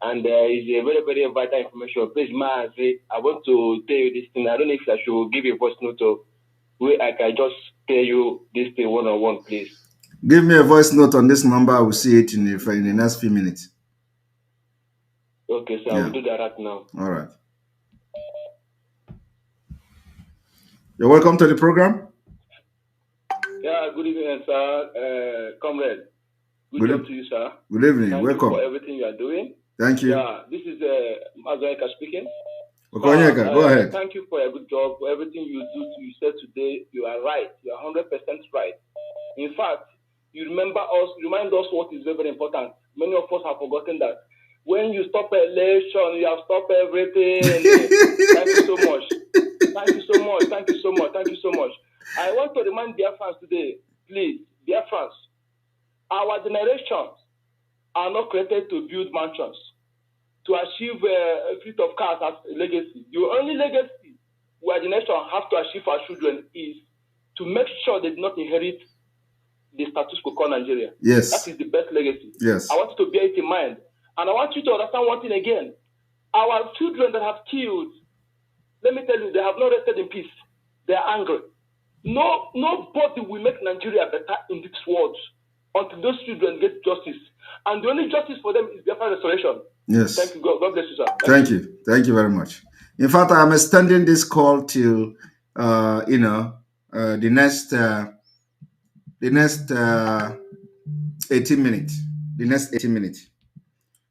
And it's a very, very vital information. Please, Mazi, I want to tell you this thing. I don't know if I should give you a voice note or where I can just tell you this thing one-on-one, please. Give me a voice note on this number. I will see it in the next few minutes. Okay, so I will do that right now. All right. You're welcome to the program. Yeah, good evening, sir. Comrade. Good evening to you, sir. Good evening. Thank welcome. You for everything you are doing. Thank you. Yeah, this is Mazoyeka speaking. Okonyeka, go ahead. Thank you for a good job. For everything you do, you said today, you are right. You are 100% right. In fact, you remind us what is very, very important. Many of us have forgotten that. When you stop election, you have stopped everything. Thank you so much. Thank you so much. Thank you so much. Thank you so much. I want to remind Biafrans today, please, Biafrans, our generations are not created to build mansions, to achieve a fleet of cars as a legacy. The only legacy our generation have to achieve for our children is to make sure they do not inherit the status quo called Nigeria. Yes. That is the best legacy. Yes. I want you to bear it in mind. And I want you to understand one thing again. Our children that have killed, let me tell you, they have not rested in peace. They are angry. Nobody will make Nigeria better in this world until those children get justice. And the only justice for them is Biafra restoration. Yes. Thank you. God bless you, sir. Thank you. Thank you very much. In fact, I'm extending this call till the next 18 minutes. The next 18 minutes.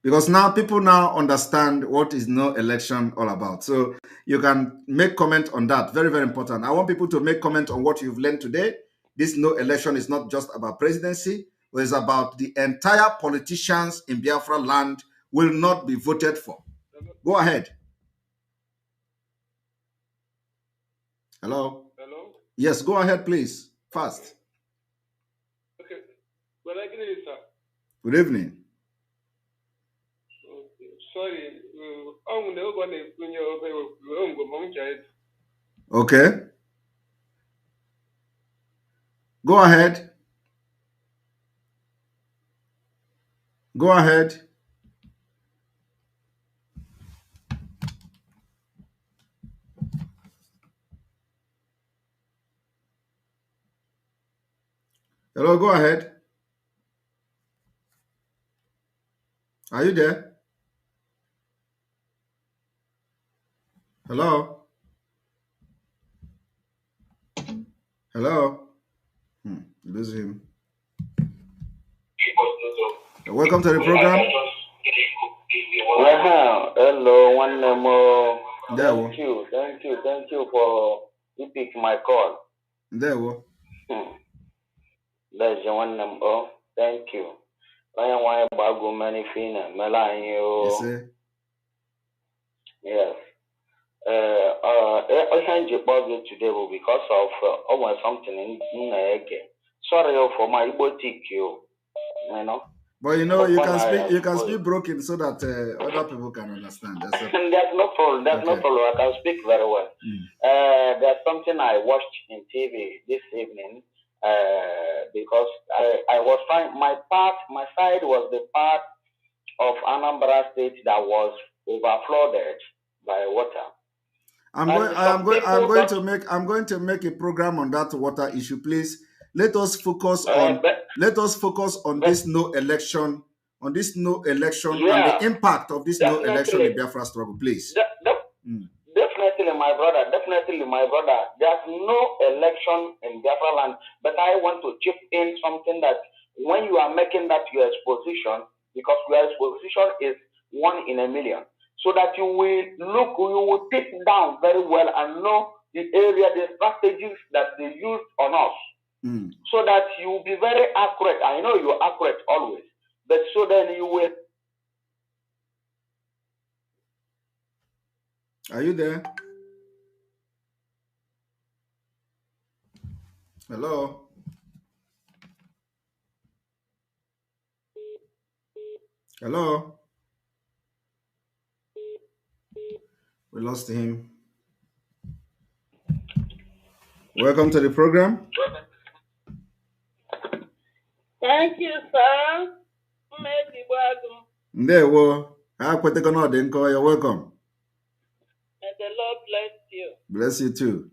Because now people now understand what is no election all about. So you can make comment on that. Very, very important. I want people to make comment on what you've learned today. This no election is not just about presidency, but it's about the entire politicians in Biafra land will not be voted for. Go ahead. Hello? Hello? Yes, go ahead, please. Fast. Okay. Well, I can hear you, sir. Good evening. Sorry. Okay. Go ahead. Go ahead. Hello, go ahead. Are you there? Hello? Hello? Lose him. Welcome to the program. Hello, one more. Thank you for you pick my call. There we That's one number. Thank you. I am why bagu many fina You see? Yes. I can't today because of almost something in the sorry for my boutique you know. But you can speak broken so that other people can understand. That's no problem. No problem. I can speak very well. There's something I watched in TV this evening. because I was trying, my side was the part of Anambra State that was overflooded by water. I'm going to make a program on that water issue, please. Let us focus on this no election, and the impact of this no election in Biafra struggle, please. Definitely, my brother. There's no election in Biafra land, but I want to chip in something that when you are making that your exposition, because your exposition is 1 in a million, so that you will take down very well and know the area, the strategies that they use on us, so that you will be very accurate. I know you're accurate always, but so then you will. Are you there? Hello? Hello? We lost him. Welcome to the program. Thank you, sir. You're welcome. And the Lord bless you. Bless you too.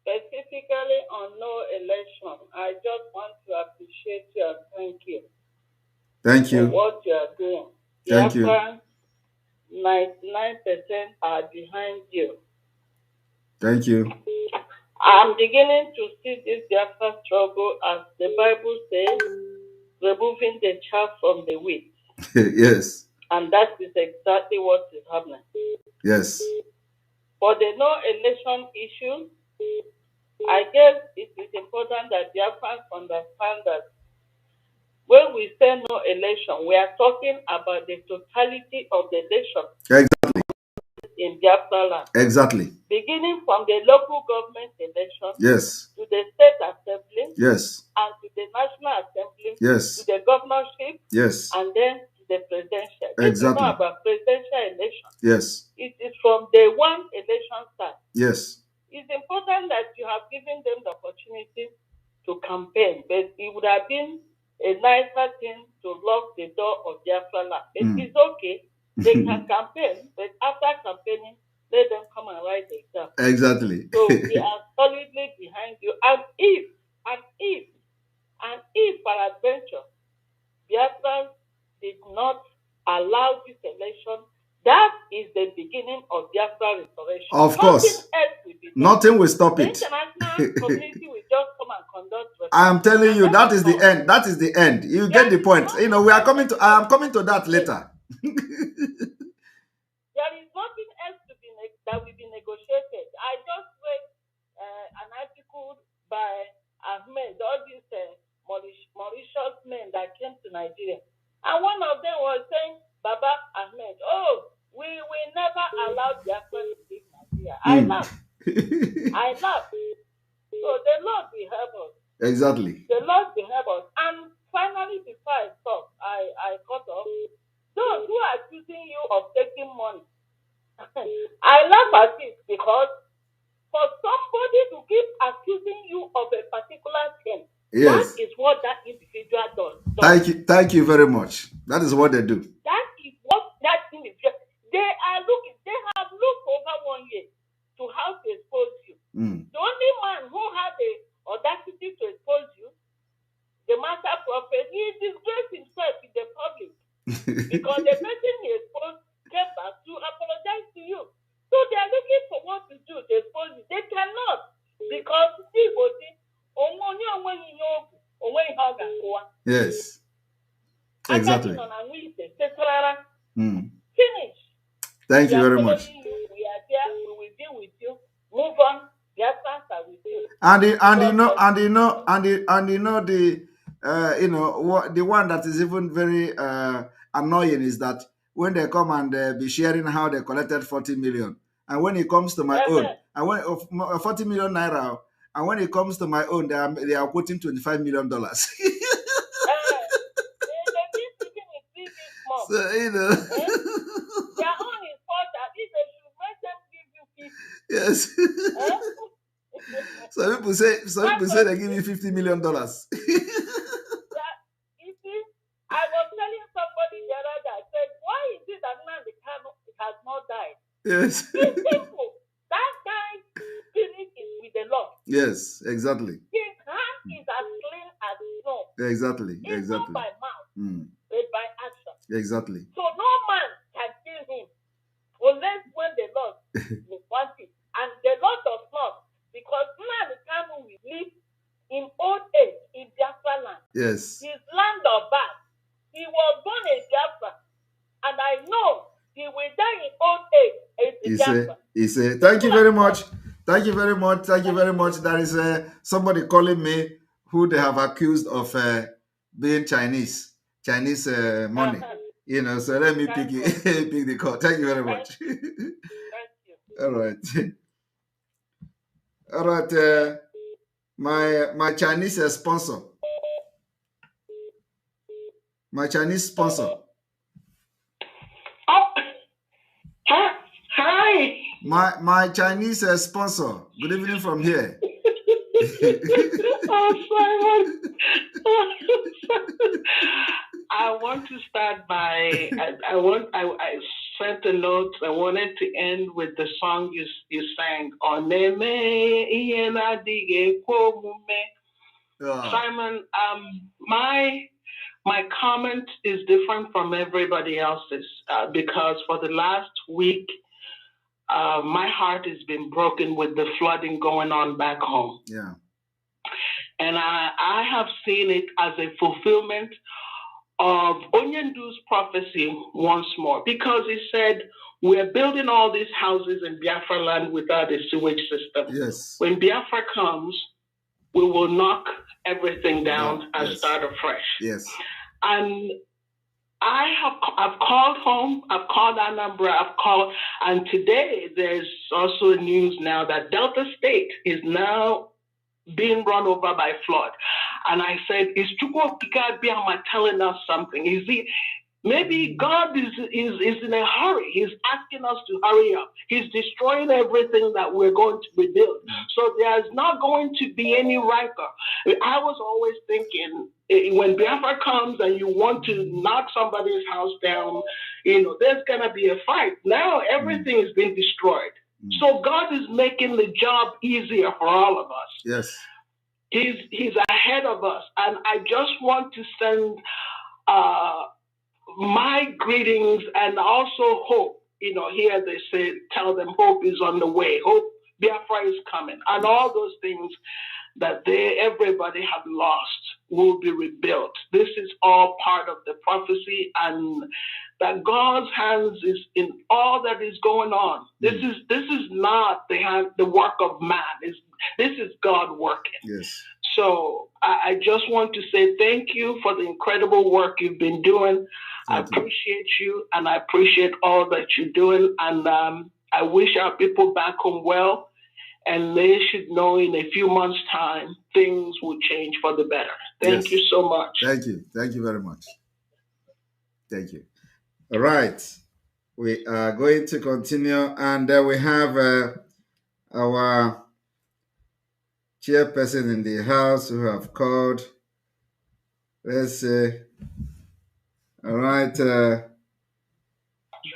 Specifically on no election, I just want to appreciate you and thank you. Thank you. For what you are doing. Thank you. 99% are behind you. Thank you. I'm beginning to see this Biafra struggle, as the Bible says, removing the chaff from the wheat. Yes. And that is exactly what is happening. Yes. For the no election issue, I guess it is important that Biafrans understand that when we say no election, we are talking about the totality of the nation. Exactly. In Biafra land. Exactly. Beginning from the local government election, yes, to the state assembly, yes, and to the national assembly, yes, to the governorship, yes, and then to the presidential. Exactly. This is not about presidential election. Yes. It is from the one election start. Yes. It's important that you have given them the opportunity to campaign, but it would have been a nicer thing to lock the door of Biafra land. But it's okay. They can campaign, but after campaigning, let them come and write the exam. Exactly. So we are solidly behind you. And if peradventure, Biafra did not allow this election, that is the beginning of Biafra restoration. Of course. Nothing will stop it. The international community will just come and conduct. I am telling you, that is the end. That is the end. You get the point. You know, I am coming to that later. There is nothing else that will be negotiated. I just read an article by Ahmed, all these Mauritius men that came to Nigeria. And one of them was saying, Baba Ahmed, we will never allow Biafra to leave Nigeria. I laughed. So the Lord will help us. Exactly. The Lord will help us. And finally, before I stop, I cut off. Those who are accusing you of taking money, I laugh at it, because for somebody to keep accusing you of a particular thing, yes, that is what that individual does. Thank you very much. That is what they do. That is what that individual, they have looked over 1 year to how to expose you. The only man who had the audacity to expose you, the master prophet, he disgraced himself in the public. Because the person he exposed came back to apologize to you. So they are looking for what to do to expose you. They cannot, because yes, exactly. Finish. Thank you very much. We are there. We will deal with you. Move on. The answers are with you. The one that is even very annoying is that when they come and be sharing how they collected 40 million, and when it comes to my own, and when 40 million naira, and when it comes to my own, they are quoting $25 million. So, their own is for that. If they should make them give you 50. Yes. Some people say they give you $50 million. You see, I was telling somebody the other day, I said, why is it that Nnamdi Kanu has not died? Yes. It's simple. That guy's spirit is with the Lord. Yes, exactly. His hand is as clean as snow. Exactly. It's not by mouth, but by action. Exactly. So no man can kill him unless when the Lord wants it. And the Lord does not, because Nnamdi Kanu will live in old age in Biafra land. Yes. His land of birth. He was born in Biafra, and I know he will die in old age in Biafra. He said, thank you very much. Thank you very much. Thank you very much. There is somebody calling me who they have accused of being Chinese money. You know, so let me pick the call. Thank you very much. Thank you. All right. All right. My Chinese sponsor. My Chinese sponsor. Oh, hi. My Chinese sponsor. Good evening from here. Oh, Simon. I want to start by I sent a note. I wanted to end with the song you sang. Simon, my comment is different from everybody else's because for the last week, my heart has been broken with the flooding going on back home. Yeah. And I have seen it as a fulfillment of Onyendu's prophecy once more, because he said, we're building all these houses in Biafra land without a sewage system. Yes. When Biafra comes, we will knock everything down and start afresh. Yes. And I've called home, I've called Anambra, and today there's also news now that Delta State is now being run over by flood. And I said, is Chukwuka Biama telling us something? Is he? Maybe God is in a hurry. He's asking us to hurry up. He's destroying everything that we're going to rebuild. So there's not going to be any riper. I was always thinking, when Biafra comes and you want to knock somebody's house down, there's going to be a fight. Now everything has been destroyed. So God is making the job easier for all of us. Yes. He's ahead of us. And I just want to send my greetings and also hope. Here they say, tell them hope is on the way. Hope, Biafra is coming. And all those things that everybody have lost will be rebuilt. This is all part of the prophecy, and that God's hands is in all that is going on. This is not the work of man. This is God working. Yes. So I just want to say thank you for the incredible work you've been doing. I appreciate you, and I appreciate all that you're doing. And I wish our people back home well, and they should know in a few months' time, things will change for the better. Thank you so much. Thank you. Thank you very much. Thank you. All right. We are going to continue, and we have our chairperson in the house who have called. Let's see. All right.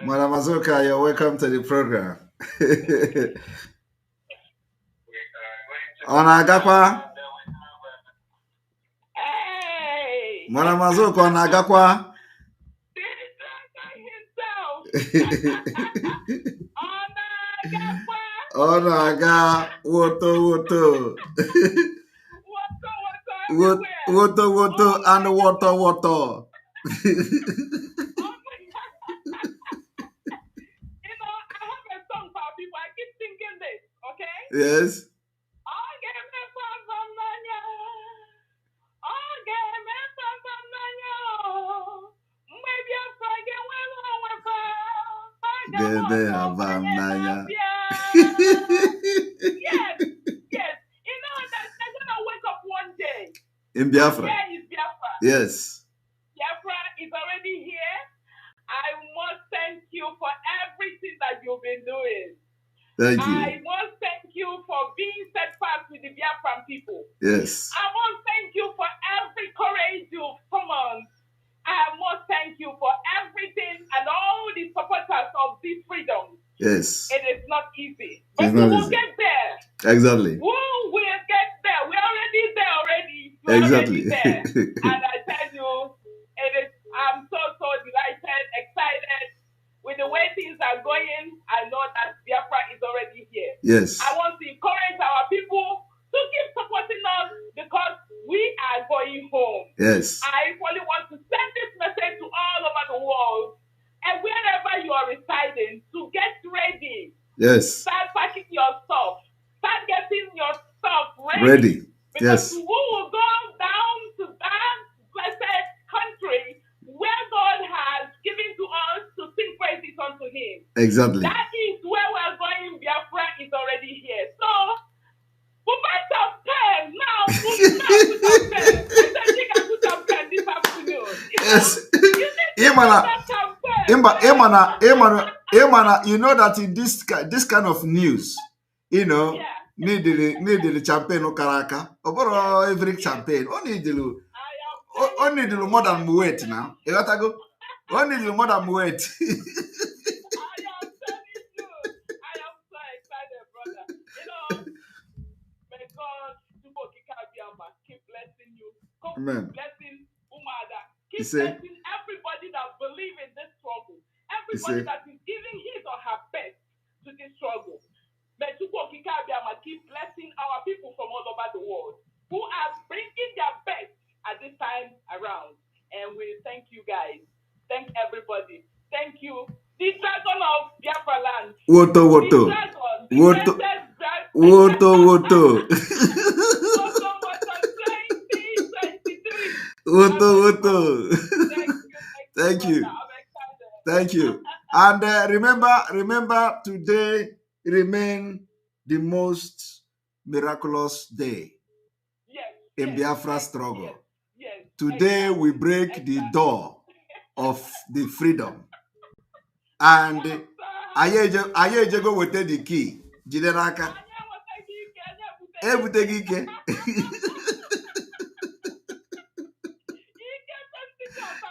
Madam Azuka, you're welcome to the program. Onagakwa. Hey. Madam Azuka, Onagakwa. Onaga, woto. Woto, and water. Yes. Yes. They're gonna wake up one day. In Biafra. Where is Biafra? Yes. Biafra is already here. I must thank you for everything that you've been doing. Thank you. I must thank you for being steadfast with the Biafran people. Yes. I must thank you for every courage you've summoned. I must thank you for everything and all the supporters of this freedom. Yes. It is not easy, but we will get there. Exactly. We will get there. We're already there already. We're Exactly. already there. And I tell you, I'm so delighted, excited with the way things are going. I know that Biafra is already here. Yes. I want to encourage our people to keep supporting us because we are going home. Yes. I equally want to send this message to all over the world and wherever you are residing to get ready. Yes. Start packing your stuff. Start getting your stuff Ready. Because Yes. we will go down to that blessed country where God has given to us to sing praises unto Him. Exactly. That is where we're going. Biafra is already here. So, put up pen now. Put up pen. I said you can put up pen this afternoon. Yes. You know that in this kind of news, you know, need the champagne or karaka. Or every champagne. Only the more than Moet now. You got to go. Only the more than Moet. Amen. Blessing Umada. Keep blessing everybody that believes in this struggle. Everybody that is giving his or her best to this struggle. May keep blessing our people from all over the world who are bringing their best at this time around. And we thank you guys. Thank everybody. Thank you. The dragon of Biafra land. Woto. Thank you. And remember, today remain the most miraculous day in Biafra struggle. Today we break the door of the freedom. And Aye go with the key. Jideraka. Everything.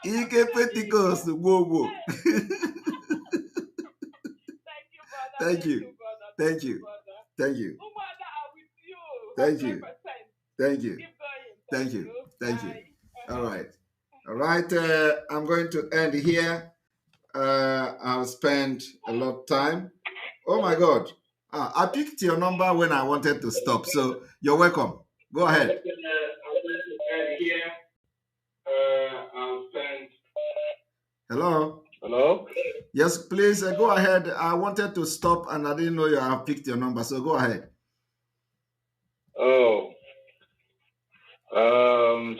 Ike Pentecost, whoa. Thank you. All right. I'm going to end here. I'll spend a lot of time. Oh my God. I picked your number when I wanted to stop. So you're welcome. Go ahead. Hello? Yes, please go ahead. I wanted to stop and I didn't know you have picked your number. So go ahead. Oh.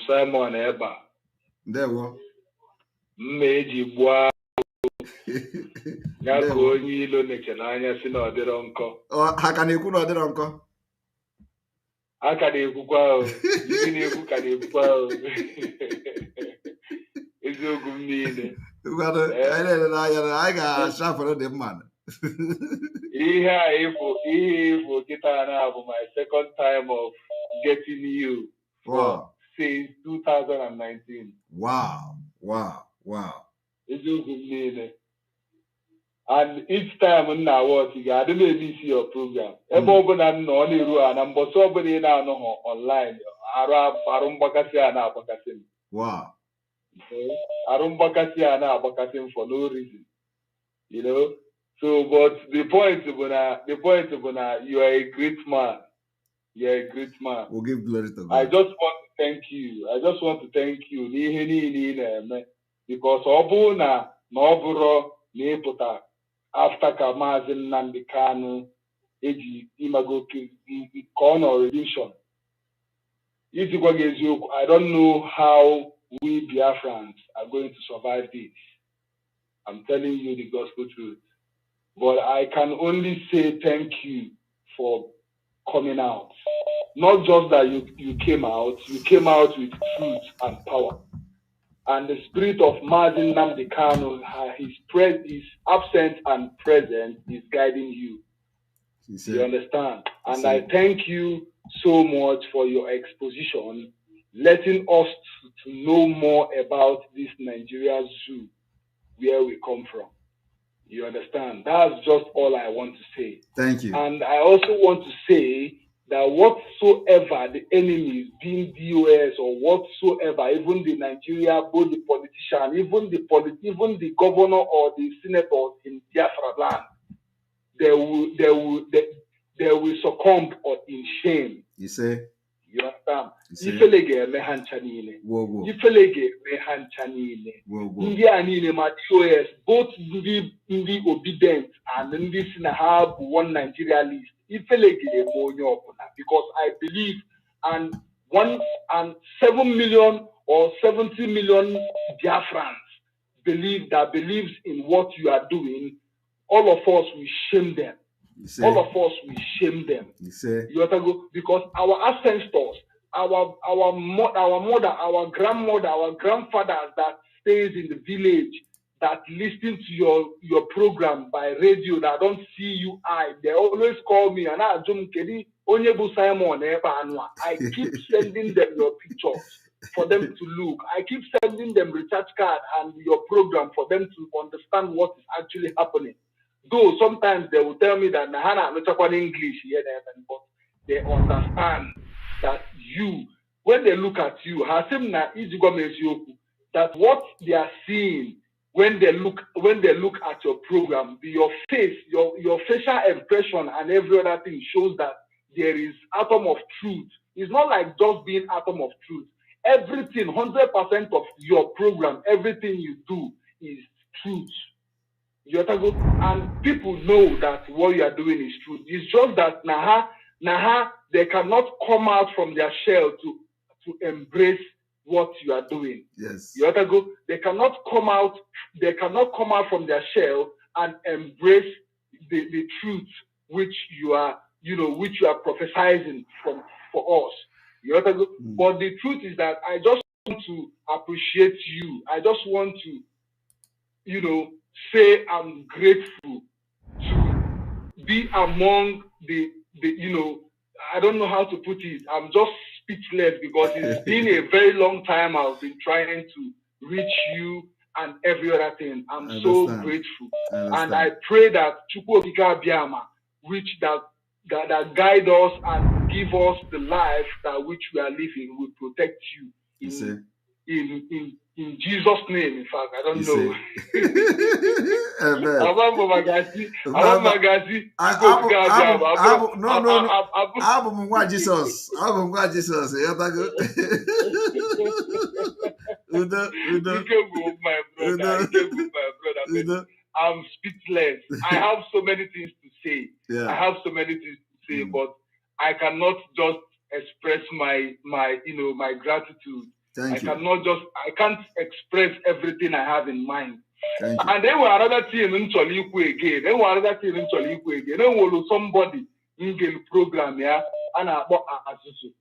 Simon Eba. There we go. Mmejibwa. Yako onye ilo nechenanya si na odiro nko. Ha ka na-ekwu na odiro nko? Ha ka na-ekwukwa o. Ndị na-ekwu ka na-ekwukwa o. Eziokwu m niile. I ga-ashafere dị mmadụ. Ihe ifo kita na bụ my second time of getting you since 2019. Wow. Eziokwu m niile. And each time I watch, I don't really see your program. Ebe ọbụla m nọ na-eru na mbọsị ọbụla ị na-anọ online, arụ mgbakasị a na-agbakasị m. Wow. Arụ mgbakasị a na-agbakasị m for no reason. You know? So, but the point is you are a great man. You are a great man. We'll give glory to God. I just want to thank you. N'ihe niile ị na-eme. Because ọ bụrụ na ọ bụrụ na ịpụta after ka Maazị Nnamdi Kanu eji imago ka ọ nọ redemption. Izigwa gị eziokwu, I don't know how we Biafrans are going to survive this. I'm telling you the gospel truth. But I can only say thank you for coming out. Not just that you came out with truth and power. And the spirit of Maazị Nnamdi Kanu, his absence and presence is guiding you. You understand? And I thank you so much for your exposition, letting us to know more about this Nigeria zoo, where we come from. You understand? That's just all I want to say. Thank you. And I also want to say that whatsoever the enemies, being DOS or whatsoever, even the Nigeria, both the politician, even the governor or the senators in Biafra land, they will succumb or in shame. You say? You understand? Ifelege mehancha niile. Ifelege mehancha niile. Ndị a niile ma DOS, both ndị obedient and ndị si na ha bụ one Nigeria list. Ifelege eme onye ọbụla, because I believe and 7 million or 70 million Biafrans believes in what you are doing. All of us will shame them. All of us will shame them. You have to go, because our ancestors, our mother, our grandmother, our grandfathers that stays in the village, that listen to your program by radio, that don't see you eye, they always call me and I keep sending them your pictures for them to look. I keep sending them recharge card and your program for them to understand what is actually happening. Though sometimes they will tell me that Nahana not English here, but they understand that you, when they look at you, that what they are seeing when they look at your program, your face, your facial expression and every other thing shows that there is atom of truth. It's not like just being atom of truth. Everything, 100% of your program, everything you do is truth. And people know that what you are doing is true. It's just that they cannot come out from their shell to embrace what you are doing. Yes. They cannot come out from their shell and embrace the truth which you are prophesying for us. But the truth is that I just want to appreciate you. I just want to, say I'm grateful to be among the I don't know how to put it. I'm just speechless because it's been a very long time I've been trying to reach you and every other thing. I'm so grateful. And I pray that Chukwu Okike Abiyama, which that guide us and give us the life that which we are living, will protect you in Jesus' name. In fact, I don't know. Jesus. I'm speechless. I have so many things to say. I have so many things to say, but I cannot just express my gratitude. I can't express everything I have in mind. And then we're another thing in Choliku again. Then we're another thing in Choliku again. Then we'll somebody in the program, yeah, and about Azuzu.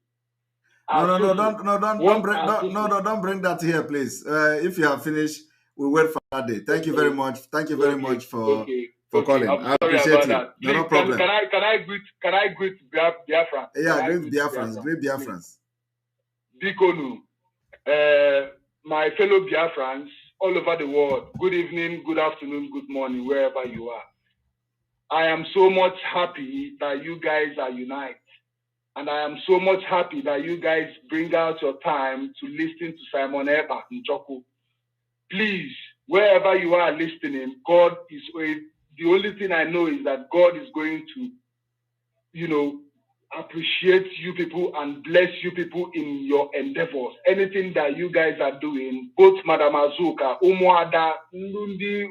Don't bring that here, please. If you have finished, we'll wait for that day. Thank you very much. Thank you very much for calling. I appreciate it. No problem. Can I greet Biafran? Yeah, great Biafrans. Dikonu, my fellow Biafrans all over the world, good evening, good afternoon, good morning, wherever you are. I am so much happy that you guys are united. And I am so much happy that you guys bring out your time to listen to Simon Eba in Choco. Please, wherever you are listening, God is the only thing I know is that God is going to, appreciate you people and bless you people in your endeavors. Anything that you guys are doing, both Madam Azuka, Umuada, Ndi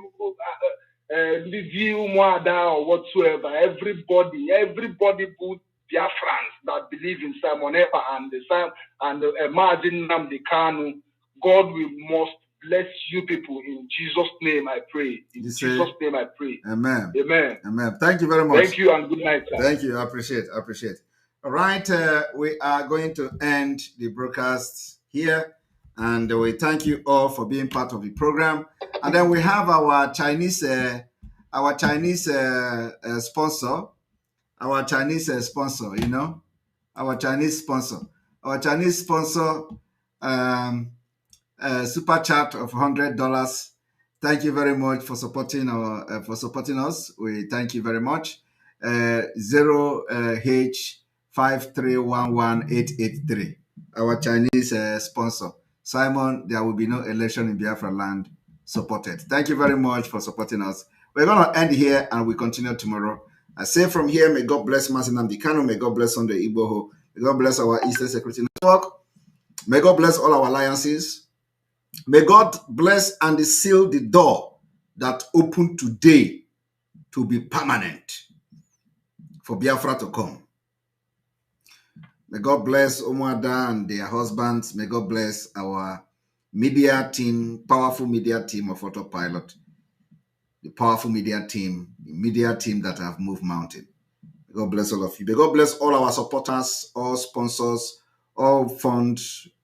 Umuada, or whatsoever, everybody put Biafrans that believe in Simon Eba and Martin Namdi Kanu, God must bless you people in Jesus' name. I pray. In Jesus' name, I pray. Amen. Amen. Amen. Thank you very much. Thank you and good night, sir. Thank you. I appreciate. All right, we are going to end the broadcast here, and we thank you all for being part of the program. And then we have our Chinese sponsor, our Chinese sponsor, you know, our Chinese sponsor. Our Chinese sponsor, super chat of $100. Thank you very much for supporting us. We thank you very much. 0H5311883. Our Chinese sponsor. Simon, there will be no election in Biafra land supported. Thank you very much for supporting us. We're going to end here and we continue tomorrow. I say from here, may God bless Masinam Dikano, may God bless Sunday Igboho, may God bless our Eastern Security Network, may God bless all our alliances, may God bless and seal the door that opened today to be permanent for Biafra to come. May God bless Omoada and their husbands. May God bless our media team, powerful media team of Autopilot, the powerful media team, the media team that have moved mountain. May God bless all of you. May God bless all our supporters, all sponsors, all fund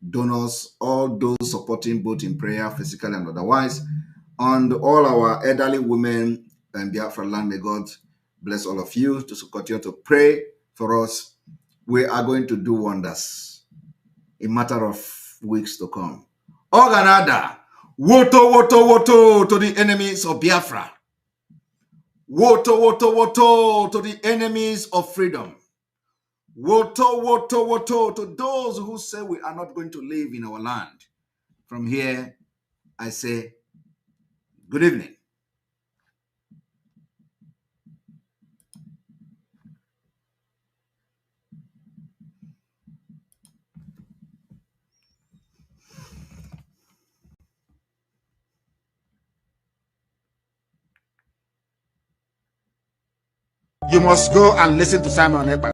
donors, all those supporting both in prayer, physically and otherwise, and all our elderly women and Biafra land. May God bless all of you to continue to pray for us. We are going to do wonders in matter of weeks to come. Organada, woto, woto, woto to the enemies of Biafra. Woto, woto, woto to the enemies of freedom. Woto, woto, woto to those who say we are not going to live in our land. From here, I say, good evening. You must go and listen to Simon Ekpa.